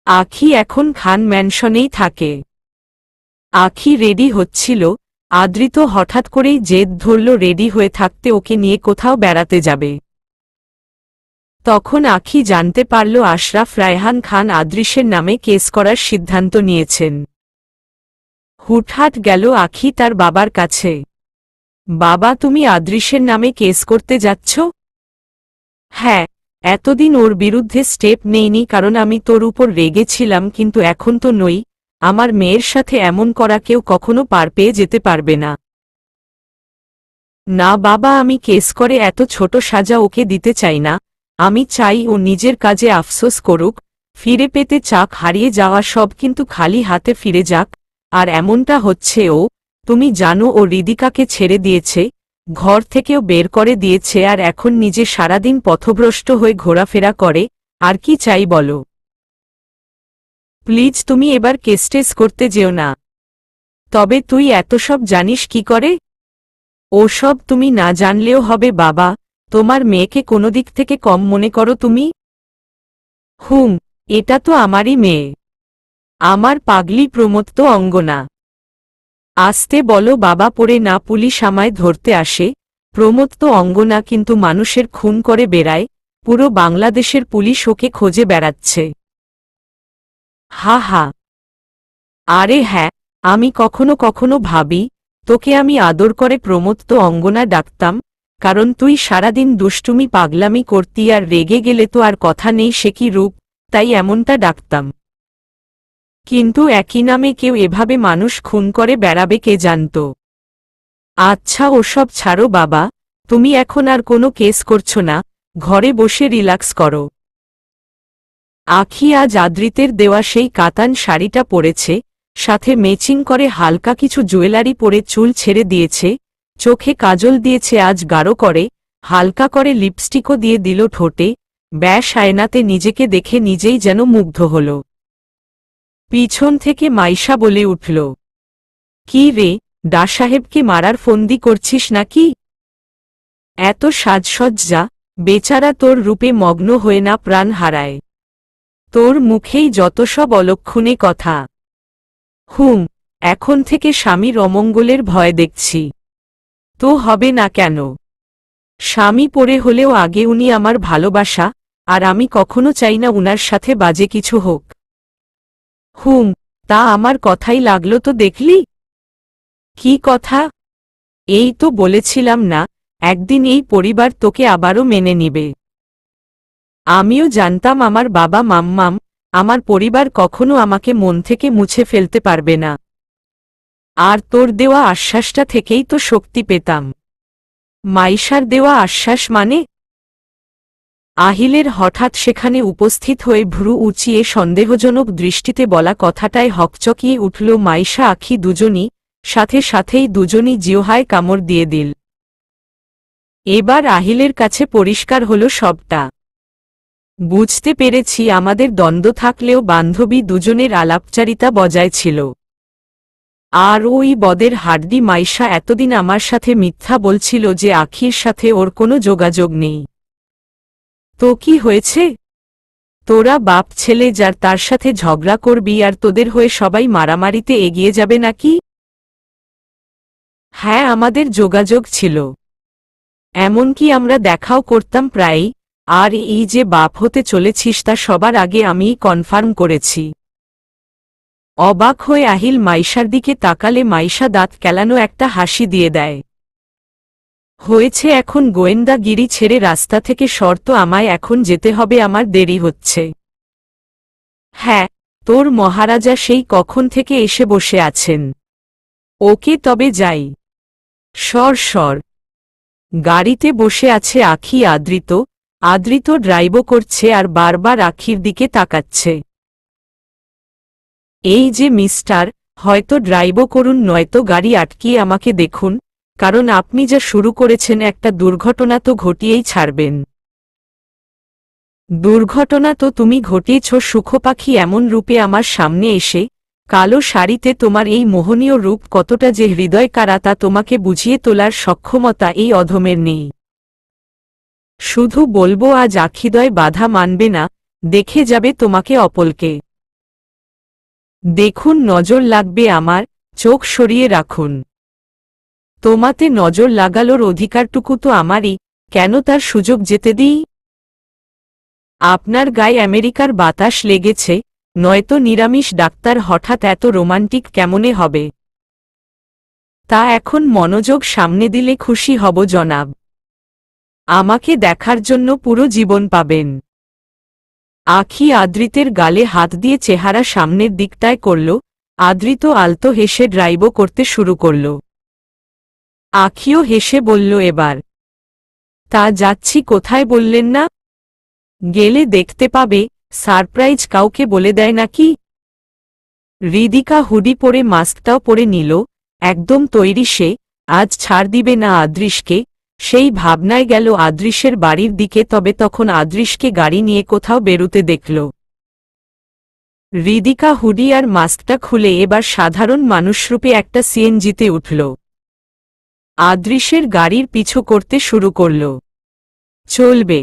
আখি এখন খান ম্যানশনেই থাকে। আখি রেডি হচ্ছিল, আদ্রিত হঠাৎ করেই জেদ ধরল রেডি হয়ে থাকতে ওকে নিয়ে কোথাও বেড়াতে যাবে। তখন আখি জানতে পারল আশরাফ রায়হান খান আদ্রিসের নামে কেস করার সিদ্ধান্ত নিয়েছেন। হুটহাট গেল আখি তার বাবার কাছে। বাবা, তুমি আদ্রিসের নামে কেস করতে যাচ্ছ? হ্যাঁ, এতদিন ওর বিরুদ্ধে স্টেপ নেইনি কারণ আমি তোর উপর রেগেছিলাম, কিন্তু এখন তো নই। আমার মেয়ের সাথে এমন করা কেউ কখনো পার পেয়ে যেতে পারবে না। না বাবা, আমি কেস করে এত ছোট সাজা ওকে দিতে চাই না। আমি চাই ও নিজের কাজে আফসোস করুক, ফিরে পেতে চাক হারিয়ে যাওয়া সব, কিন্তু খালি হাতে ফিরে যাক। আর এমনটা হচ্ছে তুমি জানো ও হৃদিকাকে ছেড়ে দিয়েছে, ঘর থেকেও বের করে দিয়েছে, আর এখন নিজে সারাদিন পথভ্রষ্ট হয়ে ঘোরাফেরা করে। আর কি চাই বলো? প্লিজ তুমি এবার কেসটেস করতে যেও না। তবে তুই এত সব জানিস কি করে? ওসব তুমি না জানলেও হবে বাবা, তোমার মেয়েকে কোনো দিক থেকে কম মনে করো তুমি? এটা তো আমারই মেয়ে, আমার পাগলি প্রমত্ত অঙ্গনা। আসতে বলো বাবা, পড়ে না পুলিশ আমায় ধরতে আসে। প্রমত্ত অঙ্গনা কিন্তু মানুষের খুন করে বেড়ায়, পুরো বাংলাদেশের পুলিশ ওকে খোঁজে বেড়াচ্ছে। হা হা। আরে হ্যাঁ, আমি কখনো কখনো ভাবি তোকে আমি আদর করে প্রমত্ত অঙ্গনা ডাকতাম, কারণ তুই সারাদিন দুষ্টুমি পাগলামি করতি, আর রেগে গেলে তো আর কথা নেই সে কি রূপ, তাই এমনটা ডাকতাম। কিন্তু একই নামে কেউ এভাবে মানুষ খুন করে বেড়াবে কে জানত? আচ্ছা ওসব ছাড়ো বাবা, তুমি এখন আর কোনো কেস করছো না, ঘরে বসে রিল্যাক্স করো। আখি আজ আদ্রিতের দেওয়া সেই কাতান শাড়িটা পরেছে, সাথে ম্যাচিং করে হালকা কিছু জুয়েলারি পরে চুল ছেড়ে দিয়েছে, চোখে কাজল দিয়েছে আজ গাঢ় করে, হালকা করে লিপস্টিকও দিয়ে দিল ঠোঁটে। ব্যাস আয়নাতে নিজেকে দেখে নিজেই যেন মুগ্ধ হল। পিছন থেকে মাইশা বলে উঠল, কি রে, ডা সাহেবকে মারার ফন্দি করছিস নাকি? এত সাজসজ্জা, বেচারা তোর রূপে মগ্ন হয়ে না প্রাণ হারায়। তোর মুখেই যত সব অলক্ষণে কথা। এখন থেকে স্বামীর অমঙ্গলের ভয় দেখছি। তো হবে না কেন? স্বামী পড়ে হলেও আগে উনি আমার ভালোবাসা, আর আমি কখনো চাই না উনার সাথে বাজে কিছু হোক। তা আমার কথাই লাগলো তো দেখলি? কি কথা? এই তো বলেছিলাম না, একদিন এই পরিবার তোকে আবারও মেনে নিবে। আমিও জানতাম আমার বাবা মাম্মাম, আমার পরিবার কখনো আমাকে মন থেকে মুছে ফেলতে পারবে না। আর তোর দেওয়া আশ্বাসটা থেকেই তো শক্তি পেতাম। মাইশার দেওয়া আশ্বাস মানে? আহিলের হঠাৎ সেখানে উপস্থিত হয়ে ভ্রু উঁচিয়ে সন্দেহজনক দৃষ্টিতে বলা কথাটায় হকচকিয়ে উঠল মাইশা আখি দুজনই, সাথে সাথেই দুজনই জিহ্বায় কামড় দিয়ে দিল। এবার আহিলের কাছে পরিষ্কার হল সবটা। বুঝতে পেরেছি আমাদের দ্বন্দ্ব থাকলেও বান্ধবী দুজনের আলাপচারিতা বজায় ছিল। আর ওই বদের হাড্ডি মাইশা এতদিন আমার সাথে মিথ্যা বলছিল যে আখির সাথে ওর কোনো যোগাযোগ নেই। তো কি হয়েছে? তোরা বাপ ছেলে যার তার সাথে ঝগড়া করবি আর তোদের হয়ে সবাই মারামারিতে এগিয়ে যাবে নাকি? হ্যাঁ, আমাদের যোগাযোগ ছিল, এমনকি আমরা দেখাও করতাম প্রায়ই। আর এই যে বাপ হতে চলেছিস তা সবার আগে আমিই কনফার্ম করেছি। অবাক হয়ে আহিল মাইশার দিকে তাকালে মাইশা দাঁত কেলানো একটা হাসি দিয়ে দেয়। হয়েছে, এখন গোয়েন্দাগিরি ছেড়ে রাস্তা থেকে সর তো, আমায় এখন যেতে হবে, আমার দেরি হচ্ছে। হ্যাঁ, তোর মহারাজা সেই কখন থেকে এসে বসে আছেন। ওকে তবে যাই। সর সর। গাড়িতে বসে আছে আখি আদৃত। আদৃত ড্রাইভ করছে আর বারবার আখির দিকে তাকাচ্ছে। এই যে মিস্টার, হয়তো ড্রাইভ করুন নয়তো গাড়ি আটকিয়ে আমাকে দেখুন, কারণ আপনি যা শুরু করেছেন একটা দুর্ঘটনা তো ঘটিয়েই ছাড়বেন। দুর্ঘটনা তো তুমি ঘটিয়েছ সুখপাখি এমন রূপে আমার সামনে এসে। কালো শাড়িতে তোমার এই মোহনীয় রূপ কতটা যে হৃদয়কাড়া তা তোমাকে বুঝিয়ে তোলার সক্ষমতা এই অধমের নেই। শুধু বলবো আজ আখিদয় বাধা মানবে না, দেখে যাবে তোমাকে অপলকে। দেখুন নজর লাগবে আমার, চোখ সরিয়ে রাখুন। তোমাতে নজর লাগালোর অধিকারটুকু তো আমারই, কেন তার সুযোগ যেতে দিই? আপনার গায়ে আমেরিকার বাতাস লেগেছে, নয়তো নিরামিষ ডাক্তার হঠাৎ এত রোমান্টিক কেমনে হবে? তা এখন মনোযোগ সামনে দিলে খুশি হব জনাব। আমাকে দেখার জন্য পুরো জীবন পাবেন। আখি আদৃতের গালে হাত দিয়ে চেহারা সামনের দিকটায় করল। আদৃত আলতো হেসে ড্রাইভ করতে শুরু করল। আখিও হেসে বলল এবার। তা যাচ্ছি কোথায় বললেন না? গেলে দেখতে পাবে, সারপ্রাইজ কাউকে বলে দেয় নাকি? হৃদিকা হুডি পরে মাস্কটাও পরে নিল, একদম তৈরি সে, আজ ছাড় দিবে না আদৃশকে। সেই ভাবনায় গেল আদৃশের বাড়ির দিকে, তবে তখন আদৃশকে গাড়ি নিয়ে কোথাও বেরুতে দেখল। হৃদিকা হুডি আর মাস্কটা খুলে এবার সাধারণ মানুষরূপে একটা সিএনজিতে উঠল। আদৃশের গাড়ির পিছু করতে শুরু করল। চলবে।